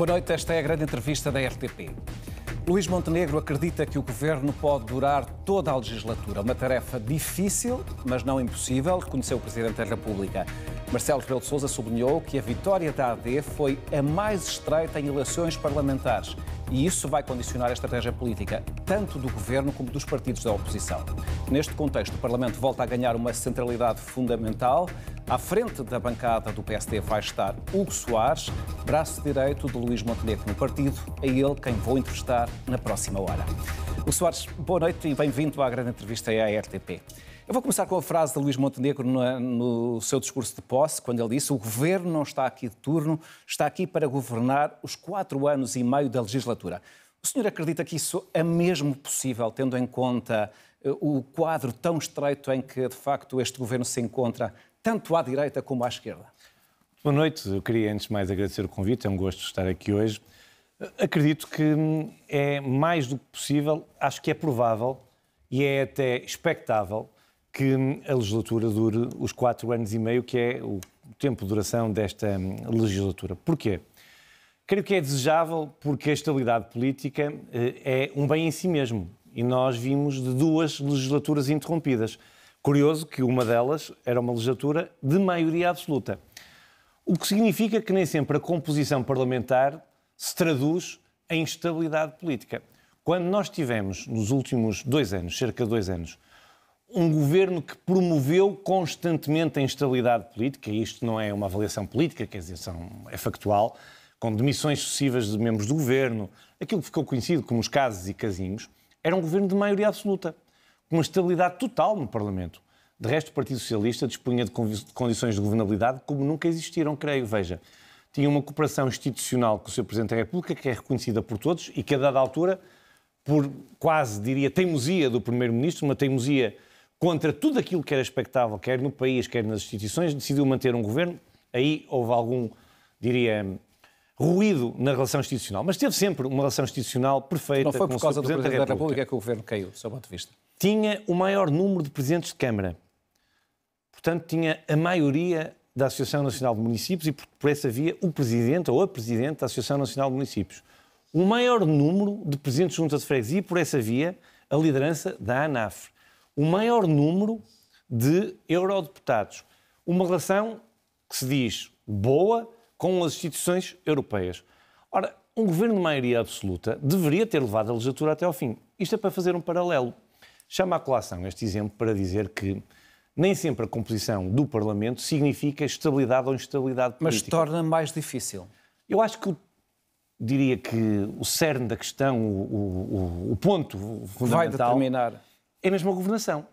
Boa noite, esta é a grande entrevista da RTP. Luís Montenegro acredita que o governo pode durar toda a legislatura. Uma tarefa difícil, mas não impossível, reconheceu o Presidente da República. Marcelo Rebelo de Sousa sublinhou que a vitória da AD foi a mais estreita em eleições parlamentares. E isso vai condicionar a estratégia política, tanto do governo como dos partidos da oposição. Neste contexto, o Parlamento volta a ganhar uma centralidade fundamental. À frente da bancada do PSD vai estar Hugo Soares, braço direito de Luís Montenegro no partido. É ele quem vou entrevistar na próxima hora. Hugo Soares, boa noite e bem-vindo à grande entrevista à RTP. Eu vou começar com a frase de Luís Montenegro no seu discurso de posse, quando ele disse: o governo não está aqui de turno, está aqui para governar os 4 anos e meio da legislatura. O senhor acredita que isso é mesmo possível, tendo em conta o quadro tão estreito em que, de facto, este governo se encontra, tanto à direita como à esquerda? Boa noite. Eu queria, antes de mais, agradecer o convite. É um gosto estar aqui hoje. Acredito que é mais do que possível, acho que é provável e é até expectável que a legislatura dure os 4 anos e meio, que é o tempo de duração desta legislatura. Porquê? Creio que é desejável porque a estabilidade política é um bem em si mesmo. E nós vimos de 2 legislaturas interrompidas. Curioso que uma delas era uma legislatura de maioria absoluta. O que significa que nem sempre a composição parlamentar se traduz em estabilidade política. Quando nós tivemos, nos últimos 2 anos, cerca de 2 anos, um governo que promoveu constantemente a instabilidade política, e isto não é uma avaliação política, quer dizer, é factual, com demissões sucessivas de membros do governo, aquilo que ficou conhecido como os casos e casinhos, era um governo de maioria absoluta, com uma estabilidade total no Parlamento. De resto, o Partido Socialista dispunha de condições de governabilidade como nunca existiram, creio. Veja, tinha uma cooperação institucional com o Sr. Presidente da República, que é reconhecida por todos e que, a dada altura, por quase, diria, teimosia do Primeiro-Ministro, uma teimosia contra tudo aquilo que era expectável, quer no país, quer nas instituições, decidiu manter um governo. Aí houve algum, diria, ruído na relação institucional. Mas teve sempre uma relação institucional perfeita. Não foi por causa do Presidente da República que o governo caiu, do seu ponto de vista? Tinha o maior número de presidentes de Câmara. Portanto, tinha a maioria da Associação Nacional de Municípios e, por essa via, o Presidente ou a Presidente da Associação Nacional de Municípios. O maior número de presidentes de junta de freguesia e, por essa via, a liderança da ANAF. O maior número de eurodeputados. Uma relação que se diz boa com as instituições europeias. Ora, um governo de maioria absoluta deveria ter levado a legislatura até ao fim. Isto é para fazer um paralelo. Chama à colação este exemplo para dizer que nem sempre a composição do Parlamento significa estabilidade ou instabilidade política. Mas torna mais difícil. Eu acho que diria que o cerne da questão, o ponto fundamental, vai determinar, é mesmo a governação.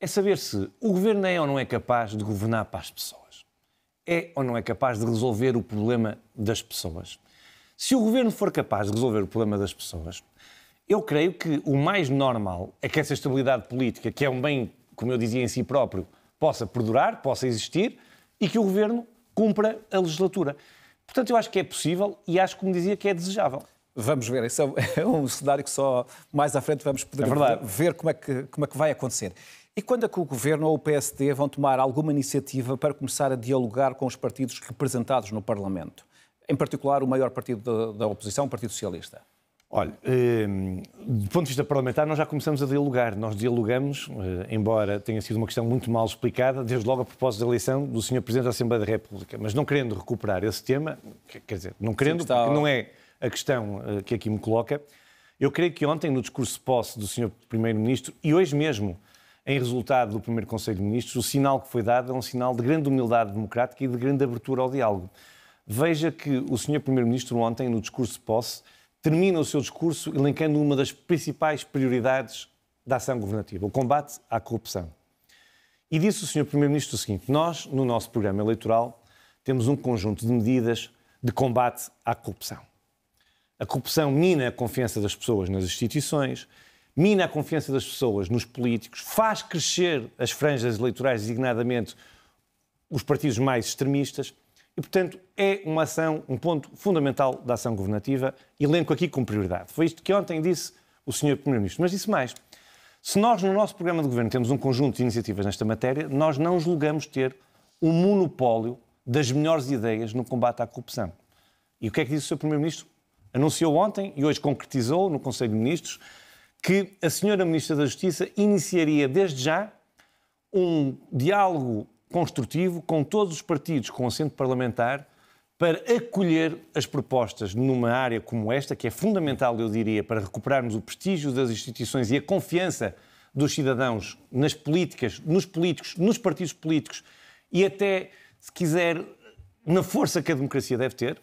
É saber se o governo é ou não é capaz de governar para as pessoas. É ou não é capaz de resolver o problema das pessoas. Se o governo for capaz de resolver o problema das pessoas, eu creio que o mais normal é que essa estabilidade política, que é um bem, como eu dizia, em si próprio, possa perdurar, possa existir e que o governo cumpra a legislatura. Portanto, eu acho que é possível e acho, como dizia, que é desejável. Vamos ver, esse é um cenário que só mais à frente vamos poder ver como é que vai acontecer. E quando é que o Governo ou o PSD vão tomar alguma iniciativa para começar a dialogar com os partidos representados no Parlamento? Em particular, o maior partido da oposição, o Partido Socialista. Olha, do ponto de vista parlamentar, nós já começamos a dialogar. Nós dialogamos, embora tenha sido uma questão muito mal explicada, desde logo a propósito da eleição do Sr. Presidente da Assembleia da República. Mas não querendo recuperar esse tema, quer dizer, não querendo, porque não é a questão que aqui me coloca, eu creio que ontem, no discurso de posse do Sr. Primeiro-Ministro, e hoje mesmo, em resultado do primeiro Conselho de Ministros, o sinal que foi dado é um sinal de grande humildade democrática e de grande abertura ao diálogo. Veja que o Sr. Primeiro-Ministro ontem, no discurso de posse, termina o seu discurso elencando uma das principais prioridades da ação governativa, o combate à corrupção. E disse o Sr. Primeiro-Ministro o seguinte: nós, no nosso programa eleitoral, temos um conjunto de medidas de combate à corrupção. A corrupção mina a confiança das pessoas nas instituições, mina a confiança das pessoas nos políticos, faz crescer as franjas eleitorais, designadamente os partidos mais extremistas, e, portanto, é uma ação, um ponto fundamental da ação governativa, elenco aqui com prioridade. Foi isto que ontem disse o Sr. Primeiro-Ministro. Mas disse mais. Se nós, no nosso programa de governo, temos um conjunto de iniciativas nesta matéria, nós não julgamos ter um monopólio das melhores ideias no combate à corrupção. E o que é que disse o Sr. Primeiro-Ministro? Anunciou ontem, e hoje concretizou no Conselho de Ministros, que a Sra. Ministra da Justiça iniciaria desde já um diálogo construtivo com todos os partidos com assento parlamentar para acolher as propostas numa área como esta, que é fundamental, eu diria, para recuperarmos o prestígio das instituições e a confiança dos cidadãos nas políticas, nos políticos, nos partidos políticos e até, se quiser, na força que a democracia deve ter.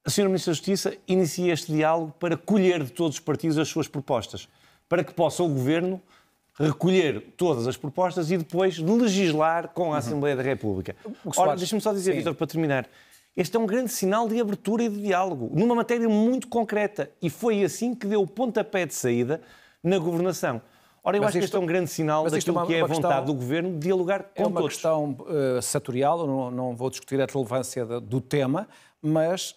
A Sra. Ministra da Justiça inicia este diálogo para colher de todos os partidos as suas propostas, para que possa o Governo recolher todas as propostas e depois legislar com a Assembleia da República. Ora, deixa-me só dizer, Vítor, para terminar, este é um grande sinal de abertura e de diálogo, numa matéria muito concreta, e foi assim que deu o pontapé de saída na governação. Ora, eu acho que este é um grande sinal daquilo que é a vontade do Governo de dialogar com todos. É uma questão setorial, não vou discutir a relevância do tema, mas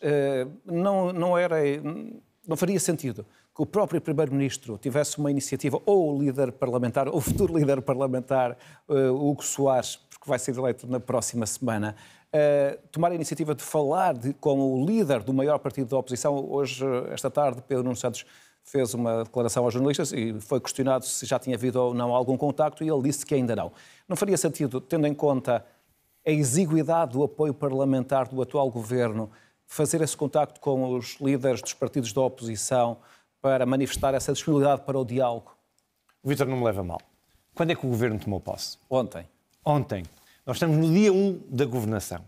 não faria sentido que o próprio Primeiro-Ministro tivesse uma iniciativa, ou o líder parlamentar, ou o futuro líder parlamentar, Hugo Soares, porque vai ser eleito na próxima semana, tomar a iniciativa de falar com o líder do maior partido da oposição. Hoje, esta tarde, Pedro Nuno Santos fez uma declaração aos jornalistas e foi questionado se já tinha havido ou não algum contacto e ele disse que ainda não. Não faria sentido, tendo em conta a exiguidade do apoio parlamentar do atual governo, fazer esse contacto com os líderes dos partidos da oposição para manifestar essa disponibilidade para o diálogo? O Vítor não me leva a mal. Quando é que o Governo tomou posse? Ontem. Ontem. Nós estamos no dia 1 da governação.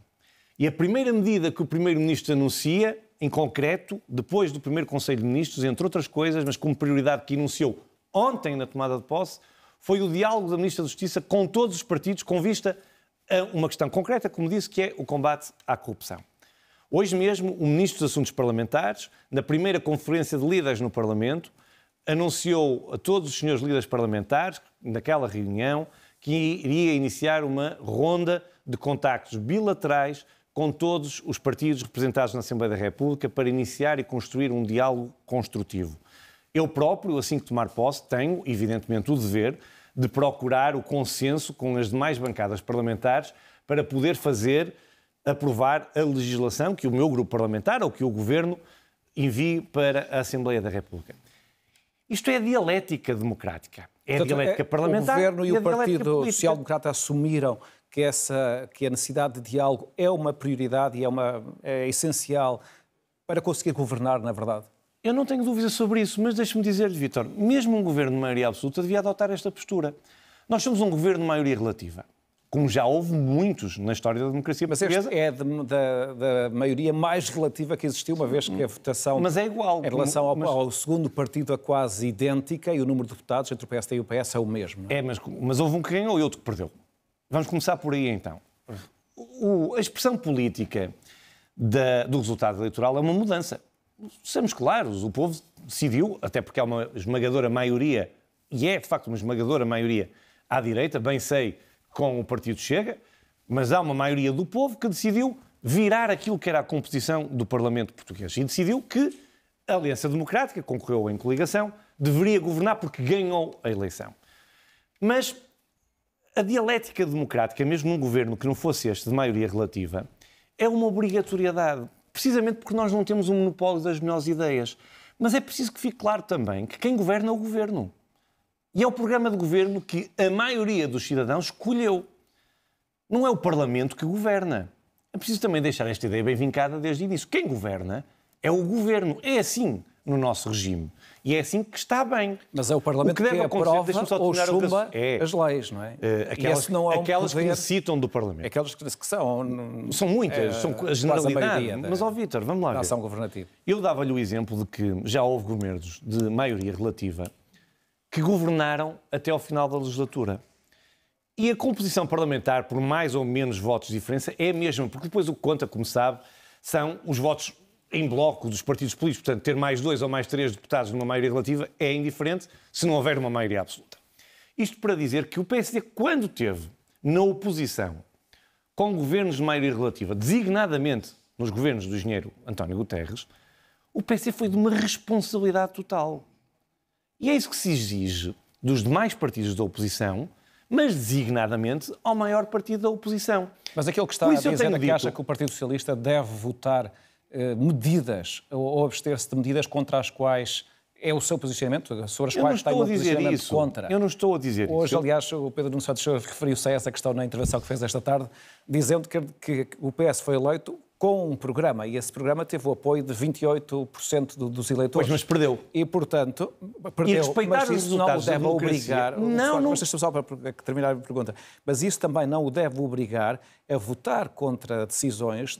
E a primeira medida que o Primeiro-Ministro anuncia, em concreto, depois do primeiro Conselho de Ministros, entre outras coisas, mas como prioridade que anunciou ontem na tomada de posse, foi o diálogo da Ministra da Justiça com todos os partidos, com vista a uma questão concreta, como disse, que é o combate à corrupção. Hoje mesmo, o Ministro dos Assuntos Parlamentares, na primeira conferência de líderes no Parlamento, anunciou a todos os senhores líderes parlamentares, naquela reunião, que iria iniciar uma ronda de contactos bilaterais com todos os partidos representados na Assembleia da República para iniciar e construir um diálogo construtivo. Eu próprio, assim que tomar posse, tenho, evidentemente, o dever de procurar o consenso com as demais bancadas parlamentares para poder aprovar a legislação que o meu grupo parlamentar ou que o Governo envie para a Assembleia da República. Isto é a dialética democrática. É a dialética parlamentar. O Governo e o Partido política. Social Democrata assumiram que a necessidade de diálogo é uma prioridade e é essencial para conseguir governar, na verdade. Eu não tenho dúvida sobre isso, mas deixe-me dizer-lhe, Vítor, mesmo um governo de maioria absoluta devia adotar esta postura. Nós somos um governo de maioria relativa, como já houve muitos na história da democracia portuguesa. Mas este é da maioria mais relativa que existiu, uma vez que a votação... Mas é igual. Em relação ao segundo partido é quase idêntica e o número de deputados entre o PSD e o PS é o mesmo. Não é? Mas houve um que ganhou e outro que perdeu. Vamos começar por aí, então. A expressão política do resultado eleitoral é uma mudança. Sejamos claros, o povo decidiu, até porque há uma esmagadora maioria, e é de facto uma esmagadora maioria à direita, bem sei, com o Partido Chega, mas há uma maioria do povo que decidiu virar aquilo que era a composição do Parlamento português e decidiu que a Aliança Democrática, que concorreu em coligação, deveria governar porque ganhou a eleição. Mas a dialética democrática, mesmo num governo que não fosse este de maioria relativa, é uma obrigatoriedade, precisamente porque nós não temos um monopólio das melhores ideias. Mas é preciso que fique claro também que quem governa é o governo. E é o programa de governo que a maioria dos cidadãos escolheu. Não é o Parlamento que governa. É preciso também deixar esta ideia bem vincada desde o início. Quem governa é o governo. É assim no nosso regime. E é assim que está bem. Mas é o Parlamento que aprova ou chumba as leis, não é? Aquelas que necessitam do Parlamento. Aquelas que são... São muitas, são a generalidade. Mas, Vítor, vamos lá ver. Ação governativa. Eu dava-lhe o exemplo de que já houve governos de maioria relativa que governaram até ao final da legislatura. E a composição parlamentar, por mais ou menos votos de diferença, é a mesma, porque depois o que conta, como sabe, são os votos em bloco dos partidos políticos. Portanto, ter mais 2 ou mais 3 deputados numa maioria relativa é indiferente se não houver uma maioria absoluta. Isto para dizer que o PSD, quando teve na oposição com governos de maioria relativa, designadamente nos governos do engenheiro António Guterres, o PSD foi de uma responsabilidade total. E é isso que se exige dos demais partidos da oposição, mas designadamente ao maior partido da oposição. Mas aquilo que está a dizer é que acha que o Partido Socialista deve votar medidas ou abster-se de medidas contra as quais é o seu posicionamento, sobre as quais tem um posicionamento contra. Eu não estou a dizer isso. Hoje, aliás, o Pedro Nuno Santos referiu-se a essa questão na intervenção que fez esta tarde, dizendo que o PS foi eleito com um programa, e esse programa teve o apoio de 28% dos eleitores. Pois, mas perdeu. E, portanto, perdeu. E respeitar mas isso não o deve obrigar... Não. Mas deixa-me só para terminar a pergunta. Mas isso também não o deve obrigar a votar contra decisões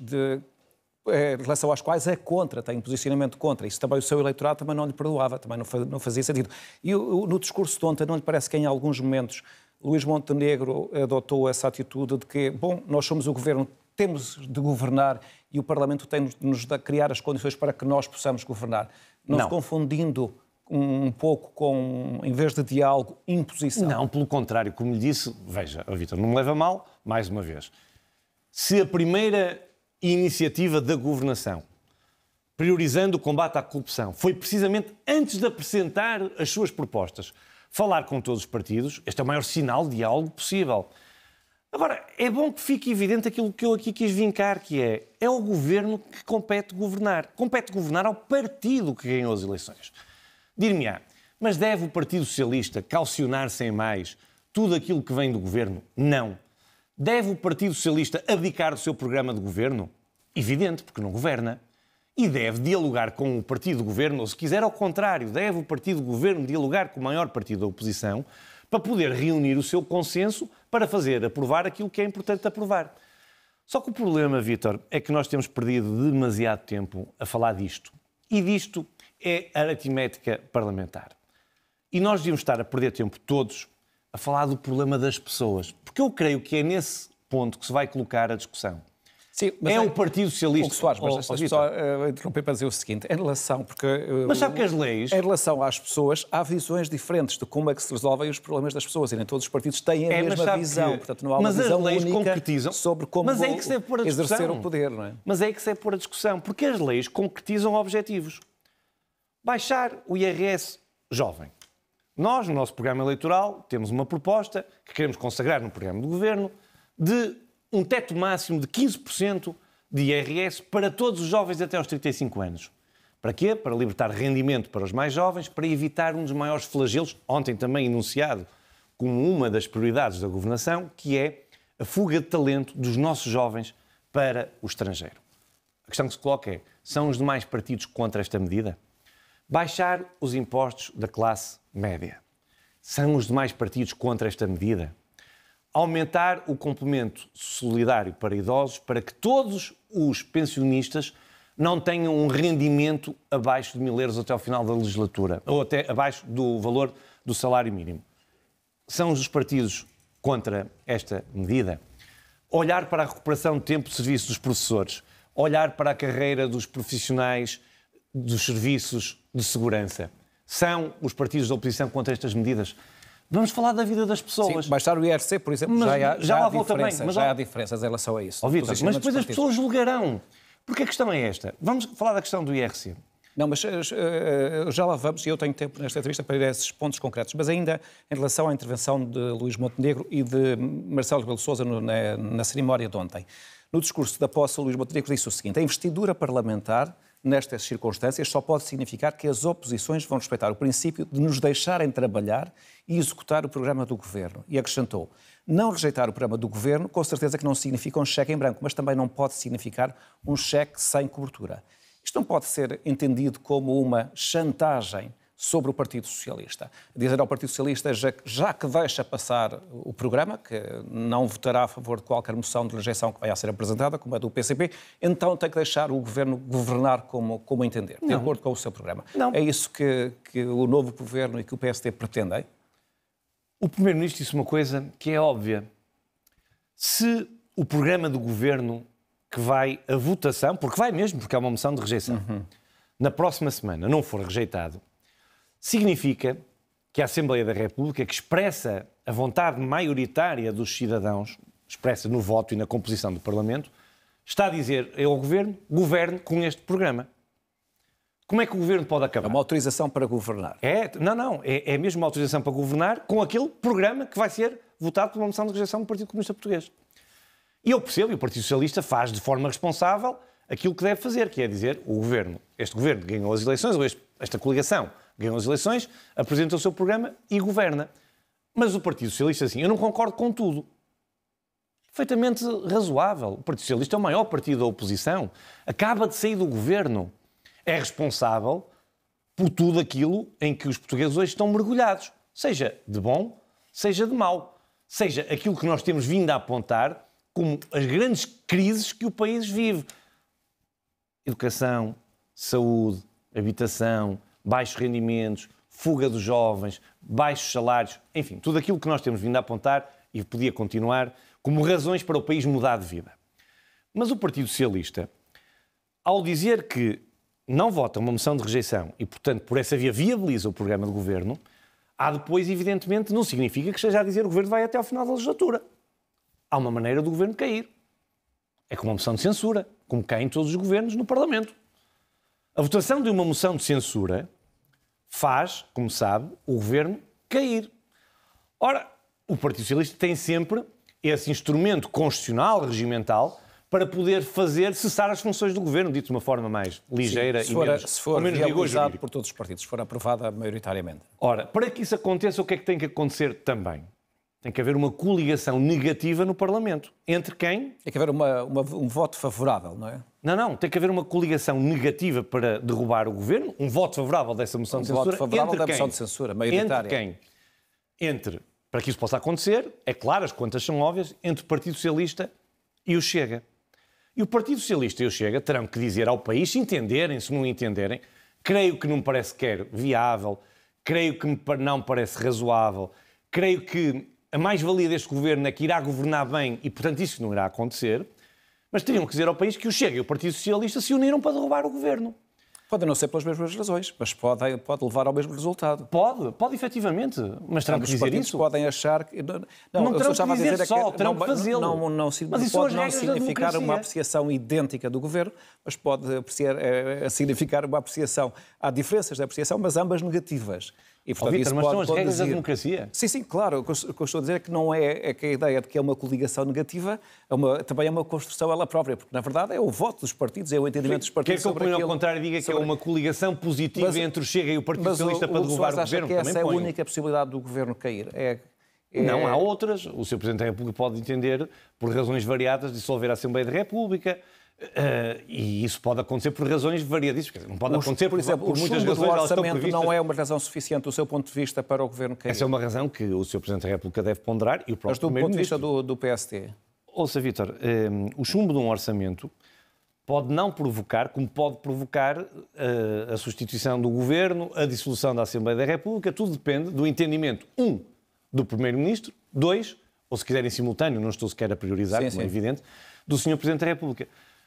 em relação às quais é contra, tem um posicionamento contra. Isso também o seu eleitorado também não lhe perdoava, também não fazia sentido. E no discurso de ontem, não lhe parece que em alguns momentos Luís Montenegro adotou essa atitude de que, bom, nós somos o governo, temos de governar e o Parlamento tem de nos criar as condições para que nós possamos governar. Não se confundindo um pouco com, em vez de diálogo, imposição? Não, pelo contrário, como lhe disse, veja, Vítor, não me leva a mal, mais uma vez. Se a primeira iniciativa da governação, priorizando o combate à corrupção, foi precisamente antes de apresentar as suas propostas, falar com todos os partidos, este é o maior sinal de diálogo possível. Agora, é bom que fique evidente aquilo que eu aqui quis vincar, que é o governo que compete governar. Compete governar ao partido que ganhou as eleições. Dir-me-á, mas deve o Partido Socialista calcionar sem mais tudo aquilo que vem do governo? Não. Deve o Partido Socialista abdicar do seu programa de governo? Evidente, porque não governa. E deve dialogar com o partido de governo, ou se quiser ao contrário, deve o partido de governo dialogar com o maior partido da oposição para poder reunir o seu consenso para fazer aprovar aquilo que é importante aprovar. Só que o problema, Vítor, é que nós temos perdido demasiado tempo a falar disto. E disto é aritmética parlamentar. E nós devíamos estar a perder tempo todos a falar do problema das pessoas. Porque eu creio que é nesse ponto que se vai colocar a discussão. Sim, mas o Partido Socialista... Soares, mas deixa-me só interromper para dizer o seguinte. Em relação... Mas sabe que as leis... Em relação às pessoas, há visões diferentes de como é que se resolvem os problemas das pessoas. E nem todos os partidos têm a mesma visão. Portanto, não há uma visão única sobre como exercer o poder. Não é? Mas é aí que se deve pôr a discussão. Porque as leis concretizam objetivos. Baixar o IRS jovem. Nós, no nosso programa eleitoral, temos uma proposta que queremos consagrar no programa do Governo de um teto máximo de 15% de IRS para todos os jovens até aos 35 anos. Para quê? Para libertar rendimento para os mais jovens, para evitar um dos maiores flagelos, ontem também enunciado como uma das prioridades da governação, que é a fuga de talento dos nossos jovens para o estrangeiro. A questão que se coloca é, são os demais partidos contra esta medida? Baixar os impostos da classe média. São os demais partidos contra esta medida? Aumentar o complemento solidário para idosos para que todos os pensionistas não tenham um rendimento abaixo de 1.000 euros até ao final da legislatura, ou até abaixo do valor do salário mínimo. São os partidos contra esta medida? Olhar para a recuperação de tempo de serviço dos professores, olhar para a carreira dos profissionais dos serviços de segurança. São os partidos da oposição contra estas medidas? Vamos falar da vida das pessoas. Sim, baixar o IRC, por exemplo, já há diferenças em relação a isso. Vítor, mas depois as pessoas julgarão. Porque a questão é esta. Vamos falar da questão do IRC. Não, mas já lá vamos, e eu tenho tempo nesta entrevista para ir a esses pontos concretos. Mas ainda em relação à intervenção de Luís Montenegro e de Marcelo Rebelo de Sousa na cerimónia de ontem. No discurso da posse, Luís Montenegro disse o seguinte: a investidura parlamentar, nestas circunstâncias, só pode significar que as oposições vão respeitar o princípio de nos deixarem trabalhar e executar o programa do Governo. E acrescentou, não rejeitar o programa do Governo, com certeza que não significa um cheque em branco, mas também não pode significar um cheque sem cobertura. Isto não pode ser entendido como uma chantagem sobre o Partido Socialista. Dizer ao Partido Socialista, já que deixa passar o programa, que não votará a favor de qualquer moção de rejeição que venha a ser apresentada, como a do PCP, então tem que deixar o Governo governar como entender, de acordo com o seu programa. Não. É isso que o novo Governo e que o PSD pretendem? O Primeiro-Ministro disse uma coisa que é óbvia. Se o programa do Governo que vai a votação, porque vai mesmo, porque é uma moção de rejeição, na próxima semana não for rejeitado, significa que a Assembleia da República, que expressa a vontade maioritária dos cidadãos, expressa no voto e na composição do Parlamento, está a dizer ao Governo, governe com este programa. Como é que o Governo pode acabar? É uma autorização para governar. É mesmo uma autorização para governar com aquele programa que vai ser votado por uma moção de rejeição do Partido Comunista Português. E eu percebo, e o Partido Socialista faz de forma responsável aquilo que deve fazer, que é dizer, este governo ganhou as eleições, ou esta coligação ganhou as eleições, apresenta o seu programa e governa. Mas o Partido Socialista, assim, eu não concordo com tudo. Perfeitamente razoável. O Partido Socialista é o maior partido da oposição, acaba de sair do governo, é responsável por tudo aquilo em que os portugueses hoje estão mergulhados, seja de bom, seja de mau, seja aquilo que nós temos vindo a apontar como as grandes crises que o país vive. Educação, saúde, habitação, baixos rendimentos, fuga dos jovens, baixos salários, enfim, tudo aquilo que nós temos vindo a apontar e podia continuar como razões para o país mudar de vida. Mas o Partido Socialista, ao dizer que não vota uma moção de rejeição e, portanto, por essa via viabiliza o programa de governo, há depois, evidentemente, não significa que esteja a dizer que o governo vai até ao final da legislatura. Há uma maneira do governo cair. É com uma moção de censura, como caem todos os governos no Parlamento. A votação de uma moção de censura faz, como sabe, o governo cair. Ora, o Partido Socialista tem sempre esse instrumento constitucional, regimental, para poder fazer cessar as funções do governo, dito de uma forma mais ligeira e menos, se for viabilizado por todos os partidos, se for aprovada maioritariamente. Ora, para que isso aconteça, o que é que tem que acontecer também? Tem que haver uma coligação negativa no Parlamento. Entre quem? Tem que haver um voto favorável, não é? Não. Tem que haver uma coligação negativa para derrubar o governo, um voto favorável dessa moção de censura. Um voto favorável da moção de censura, maioritária. Entre quem? Para que isso possa acontecer, é claro, as contas são óbvias, entre o Partido Socialista e o Chega. E o Partido Socialista e o Chega terão que dizer ao país, se entenderem, se não entenderem, creio que não me parece sequer viável, creio que não me parece razoável, creio que a mais-valia deste governo é que irá governar bem e, portanto, isso não irá acontecer, mas teriam que dizer ao país que o Chega e o Partido Socialista se uniram para derrubar o governo. Pode não ser pelas mesmas razões, mas pode levar ao mesmo resultado. Pode efetivamente, mas terão que dizer isso. Podem achar que... Não terão que dizer só, terão que fazê-lo. Não pode não significar uma apreciação idêntica do governo, mas pode significar uma apreciação. Há diferenças de apreciação, mas ambas negativas. E, portanto, Vítor, mas são as regras da democracia. Sim, claro. O que eu estou a dizer é que não é que a ideia de que é uma coligação negativa também é uma construção ela própria, porque, na verdade, é o voto dos partidos, é o entendimento dos partidos sobre aquilo... Quer que eu, ao contrário, diga que é uma coligação positiva entre o Chega e o Partido Socialista para derrubar o governo? Mas essa é a única possibilidade do governo cair. Não, há outras. O Sr. Presidente da República pode entender, por razões variadas, dissolver a Assembleia da República. E isso pode acontecer por razões variadíssimas. Não pode acontecer, por exemplo, por muitas razões. O orçamento não é uma razão suficiente do seu ponto de vista para o governo cair. Essa é uma razão que o Sr. Presidente da República deve ponderar e o próprio Primeiro-Ministro. Mas do ponto de vista do PST? Ouça, Vítor, o chumbo de um orçamento pode não provocar, como pode provocar a substituição do governo, a dissolução da Assembleia da República. Tudo depende do entendimento, do Primeiro-Ministro, ou se quiser em simultâneo, não estou sequer a priorizar, como é evidente, do Sr. Presidente da República.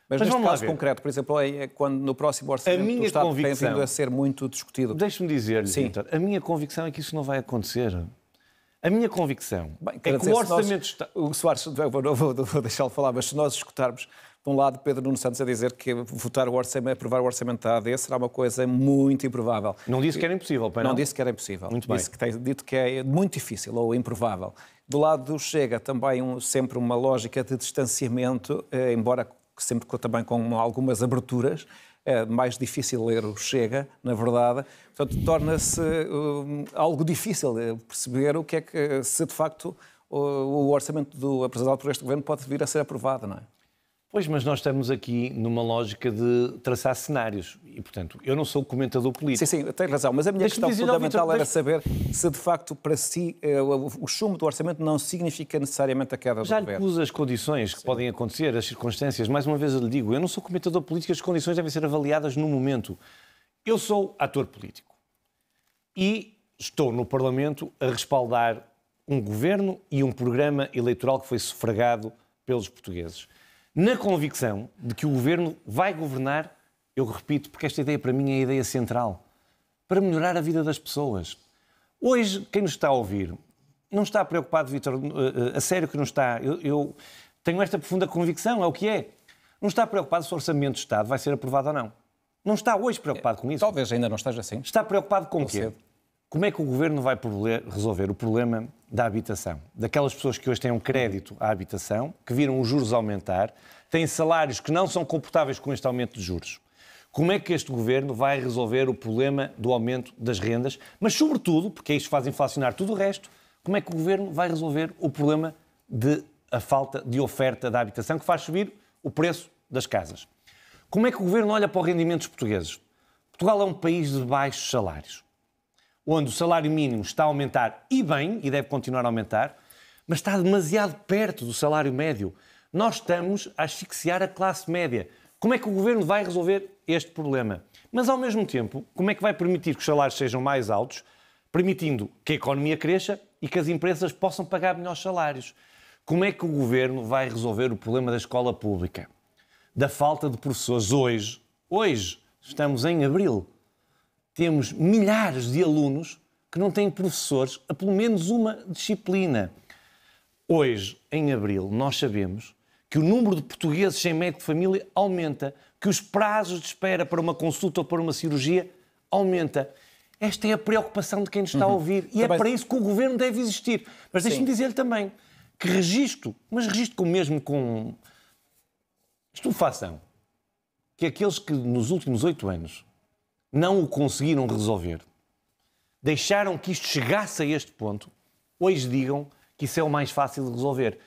Mas neste caso concreto, por exemplo, é quando no próximo orçamento do Estado tem vindo a ser muito discutido. Deixe-me dizer-lhe, Vítor, a minha convicção é que isso não vai acontecer. A minha convicção é que o orçamento está... O Soares, vou deixá-lo falar, mas se nós escutarmos, de um lado, Pedro Nuno Santos a dizer que aprovar o orçamento da AD será uma coisa muito improvável. Não disse que era impossível, pai, não? Não disse que era impossível. Muito bem. Disse que tem dito que é muito difícil ou improvável. Do lado do Chega, também sempre uma lógica de distanciamento, embora sempre também com algumas aberturas. É mais difícil ler o Chega, na verdade. Portanto, torna-se algo difícil perceber o que é que, se de facto o orçamento apresentado por este governo pode vir a ser aprovado, não é? Pois, mas nós estamos aqui numa lógica de traçar cenários e, portanto, eu não sou comentador político. Sim, tem razão, mas a minha questão fundamental era saber se, de facto, para si, o chumbo do orçamento não significa necessariamente a queda do governo. Já lhe pus as condições que podem acontecer, as circunstâncias. Mais uma vez eu lhe digo, eu não sou comentador político, as condições devem ser avaliadas no momento. Eu sou ator político e estou no Parlamento a respaldar um governo e um programa eleitoral que foi sufragado pelos portugueses. Na convicção de que o governo vai governar, eu repito, porque esta ideia para mim é a ideia central, para melhorar a vida das pessoas. Hoje, quem nos está a ouvir não está preocupado, Vítor, a sério que não está. Eu tenho esta profunda convicção, é o que é. Não está preocupado se o Orçamento de Estado vai ser aprovado ou não. Não está hoje preocupado com isso. Talvez ainda não esteja assim. Está preocupado com o quê? como é que o Governo vai resolver o problema da habitação? Daquelas pessoas que hoje têm um crédito à habitação, que viram os juros aumentar, têm salários que não são comportáveis com este aumento de juros. Como é que este Governo vai resolver o problema do aumento das rendas? Mas, sobretudo, porque isto faz inflacionar tudo o resto, como é que o Governo vai resolver o problema da falta de oferta da habitação, que faz subir o preço das casas? Como é que o Governo olha para os rendimentos portugueses? Portugal é um país de baixos salários, onde o salário mínimo está a aumentar, e bem, e deve continuar a aumentar, mas está demasiado perto do salário médio. Nós estamos a asfixiar a classe média. Como é que o Governo vai resolver este problema? Mas, ao mesmo tempo, como é que vai permitir que os salários sejam mais altos, permitindo que a economia cresça e que as empresas possam pagar melhores salários? Como é que o Governo vai resolver o problema da escola pública? Da falta de professores hoje, estamos em abril, temos milhares de alunos que não têm professores a pelo menos uma disciplina. Hoje, em abril, nós sabemos que o número de portugueses sem médico de família aumenta, que os prazos de espera para uma consulta ou para uma cirurgia aumenta. Esta é a preocupação de quem nos está a ouvir e é para isso que o Governo deve existir. Mas deixe-me dizer-lhe também que registro mesmo com estupefação, que aqueles que nos últimos 8 anos não o conseguiram resolver, deixaram que isto chegasse a este ponto, hoje digam que isso é o mais fácil de resolver.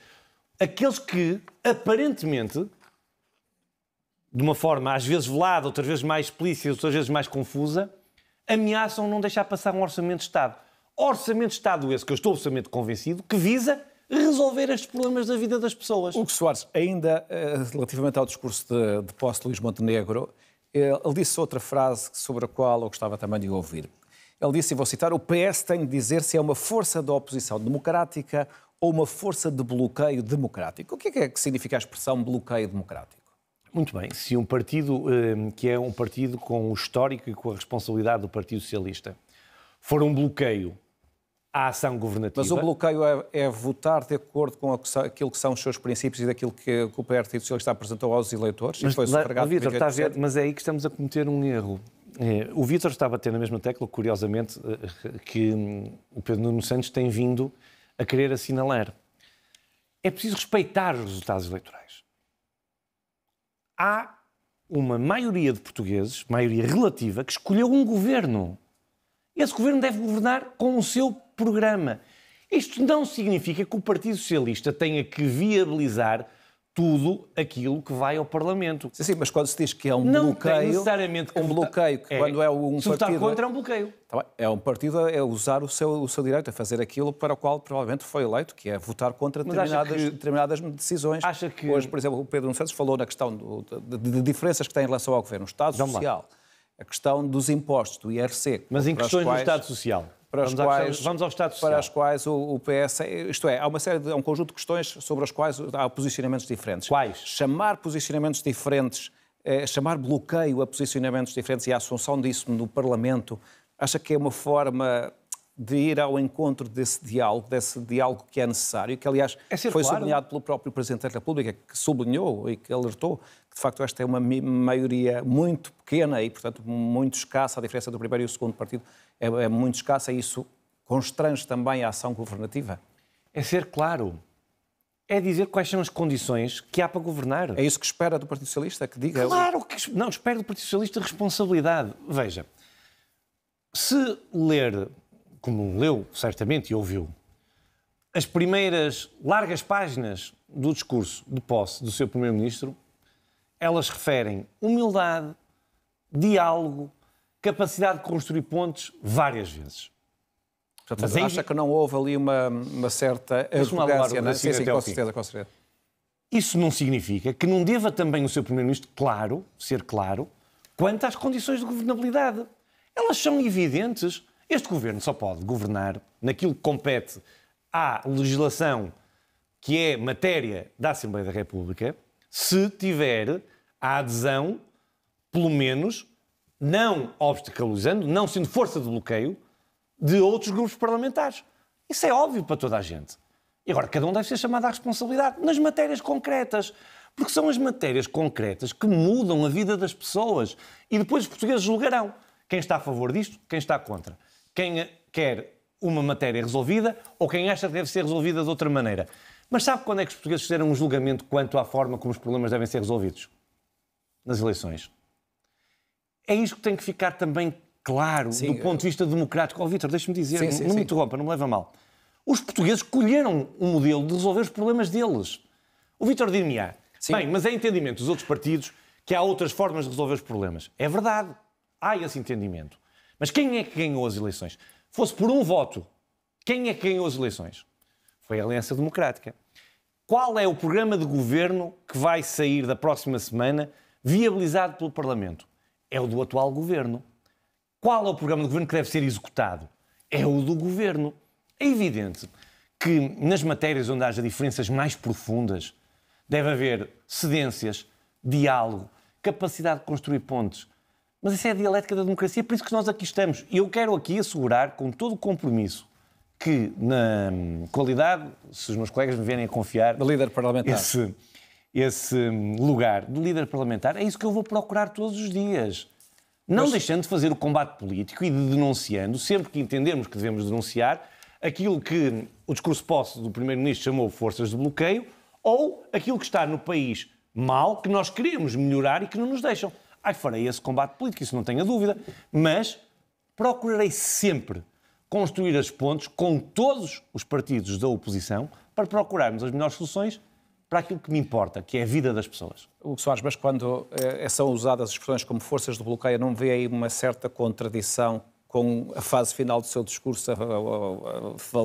Aqueles que, aparentemente, de uma forma às vezes velada, outras vezes mais explícita, outras vezes mais confusa, ameaçam não deixar passar um Orçamento de Estado. Orçamento de Estado esse, que eu estou absolutamente convencido, que visa resolver estes problemas da vida das pessoas. Hugo Soares, ainda relativamente ao discurso de posse de Luís Montenegro, ele disse outra frase sobre a qual eu gostava também de ouvir. Ele disse, e vou citar, o PS tem de dizer se é uma força da oposição democrática ou uma força de bloqueio democrático. O que é que significa a expressão bloqueio democrático? Muito bem. Se um partido que é um partido com o histórico e com a responsabilidade do Partido Socialista for um bloqueio à ação governativa... Mas o bloqueio é votar de acordo com aquilo que são os seus princípios e daquilo que o Partido Socialista apresentou aos eleitores? Mas, Vítor, está a ver, mas é aí que estamos a cometer um erro. O Vítor está a bater na mesma tecla, curiosamente, que o Pedro Nuno Santos tem vindo a querer assinalar. É preciso respeitar os resultados eleitorais. Há uma maioria de portugueses, maioria relativa, que escolheu um governo. Esse governo deve governar com o seu programa. Isto não significa que o Partido Socialista tenha que viabilizar tudo aquilo que vai ao Parlamento. Sim, mas quando se diz que é um não bloqueio... Tem necessariamente que um bloqueio, que quando é um se partido... votar contra é um bloqueio. É um partido a usar o seu direito, a fazer aquilo para o qual provavelmente foi eleito, que é votar contra determinadas decisões. Acha que... Hoje, por exemplo, o Pedro Nuno Santos falou na questão de diferenças que tem em relação ao governo. O Estado Social, a questão dos impostos, do IRC... Mas em questões do Estado Social... Vamos ao Estado Social. Para as quais o PS... Isto é, há um conjunto de questões sobre as quais há posicionamentos diferentes. Quais? Chamar posicionamentos diferentes, chamar bloqueio a posicionamentos diferentes e a assunção disso no Parlamento, acha que é uma forma de ir ao encontro desse diálogo que é necessário, que aliás foi sublinhado pelo próprio Presidente da República, que sublinhou e que alertou que de facto esta é uma maioria muito pequena e, portanto, muito escassa, a diferença do primeiro e o segundo partido é muito escassa e isso constrange também a ação governativa? É ser claro. É dizer quais são as condições que há para governar. É isso que espera do Partido Socialista, que diga... Claro que não, espera do Partido Socialista responsabilidade. Veja, se ler, como leu certamente e ouviu, as primeiras largas páginas do discurso de posse do seu Primeiro-Ministro, elas referem humildade, diálogo, capacidade de construir pontes várias vezes. Portanto, mas acha que não houve ali uma certa arrogância, não é? Sim, com certeza. Isso não significa que não deva também o seu Primeiro-Ministro, ser claro, quanto às condições de governabilidade. Elas são evidentes. Este governo só pode governar naquilo que compete à legislação que é matéria da Assembleia da República, se tiver a adesão, pelo menos, não obstaculizando, não sendo força de bloqueio, de outros grupos parlamentares. Isso é óbvio para toda a gente. E agora, cada um deve ser chamado à responsabilidade nas matérias concretas, porque são as matérias concretas que mudam a vida das pessoas e depois os portugueses julgarão quem está a favor disto, quem está contra. Quem quer uma matéria resolvida ou quem acha que deve ser resolvida de outra maneira. Mas sabe quando é que os portugueses fizeram um julgamento quanto à forma como os problemas devem ser resolvidos? Nas eleições. É isto que tem que ficar também claro, do ponto de vista democrático. Vítor, deixa-me dizer, não me interrompa, não me leva a mal. Os portugueses escolheram um modelo de resolver os problemas deles. O Vítor dir-me-á, bem, mas é entendimento dos outros partidos que há outras formas de resolver os problemas. É verdade, há esse entendimento. Mas quem é que ganhou as eleições? Fosse por um voto, quem é que ganhou as eleições? Foi a Aliança Democrática. Qual é o programa de governo que vai sair da próxima semana viabilizado pelo Parlamento? É o do atual governo. Qual é o programa de governo que deve ser executado? É o do governo. É evidente que nas matérias onde haja diferenças mais profundas deve haver cedências, diálogo, capacidade de construir pontes. Mas isso é a dialética da democracia, é por isso que nós aqui estamos. E eu quero aqui assegurar, com todo o compromisso, que na qualidade, se os meus colegas me vierem a confiar... De líder parlamentar. Esse lugar de líder parlamentar, é isso que eu vou procurar todos os dias. Não deixando de fazer o combate político e de denunciando, sempre que entendermos que devemos denunciar, aquilo que o discurso posse do Primeiro-Ministro chamou forças de bloqueio ou aquilo que está no país mal, que nós queremos melhorar e que não nos deixam. Farei esse combate político, isso não tenha dúvida, mas procurarei sempre construir as pontes com todos os partidos da oposição para procurarmos as melhores soluções para aquilo que me importa, que é a vida das pessoas. Hugo Soares, mas quando são usadas expressões como forças de bloqueio, não vê aí uma certa contradição com a fase final do seu discurso,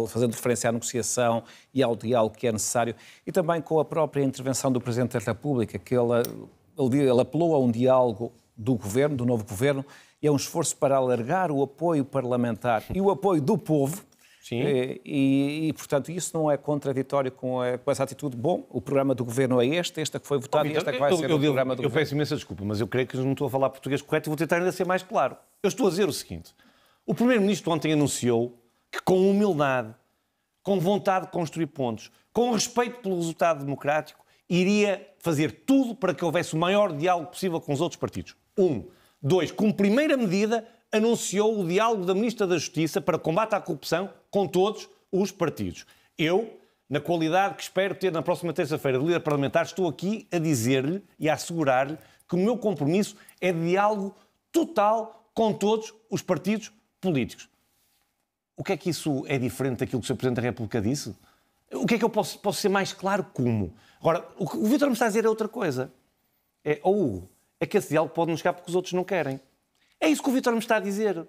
fazendo referência à negociação e ao diálogo que é necessário, e também com a própria intervenção do Presidente da República, que ele apelou a um diálogo do governo, do novo governo, e a um esforço para alargar o apoio parlamentar e o apoio do povo. Sim. E, portanto, isso não é contraditório com essa atitude. Bom, o programa do governo é este é que foi votado e este é que vai ser o programa do governo. Eu peço imensa desculpa, mas eu creio que não estou a falar português correto e vou tentar ainda ser mais claro. Eu estou a dizer o seguinte: o Primeiro-Ministro ontem anunciou que, com humildade, com vontade de construir pontos, com respeito pelo resultado democrático, iria fazer tudo para que houvesse o maior diálogo possível com os outros partidos. 2, como primeira medida, anunciou o diálogo da Ministra da Justiça para combate à corrupção com todos os partidos. Eu, na qualidade que espero ter na próxima terça-feira de líder parlamentar, estou aqui a dizer-lhe e a assegurar-lhe que o meu compromisso é de diálogo total com todos os partidos políticos. O que é que isso é diferente daquilo que o Sr. Presidente da República disse? O que é que eu posso ser mais claro como? Agora, o que o Vítor me está a dizer é outra coisa. Hugo, é que esse diálogo pode não chegar porque os outros não querem. É isso que o Vítor me está a dizer.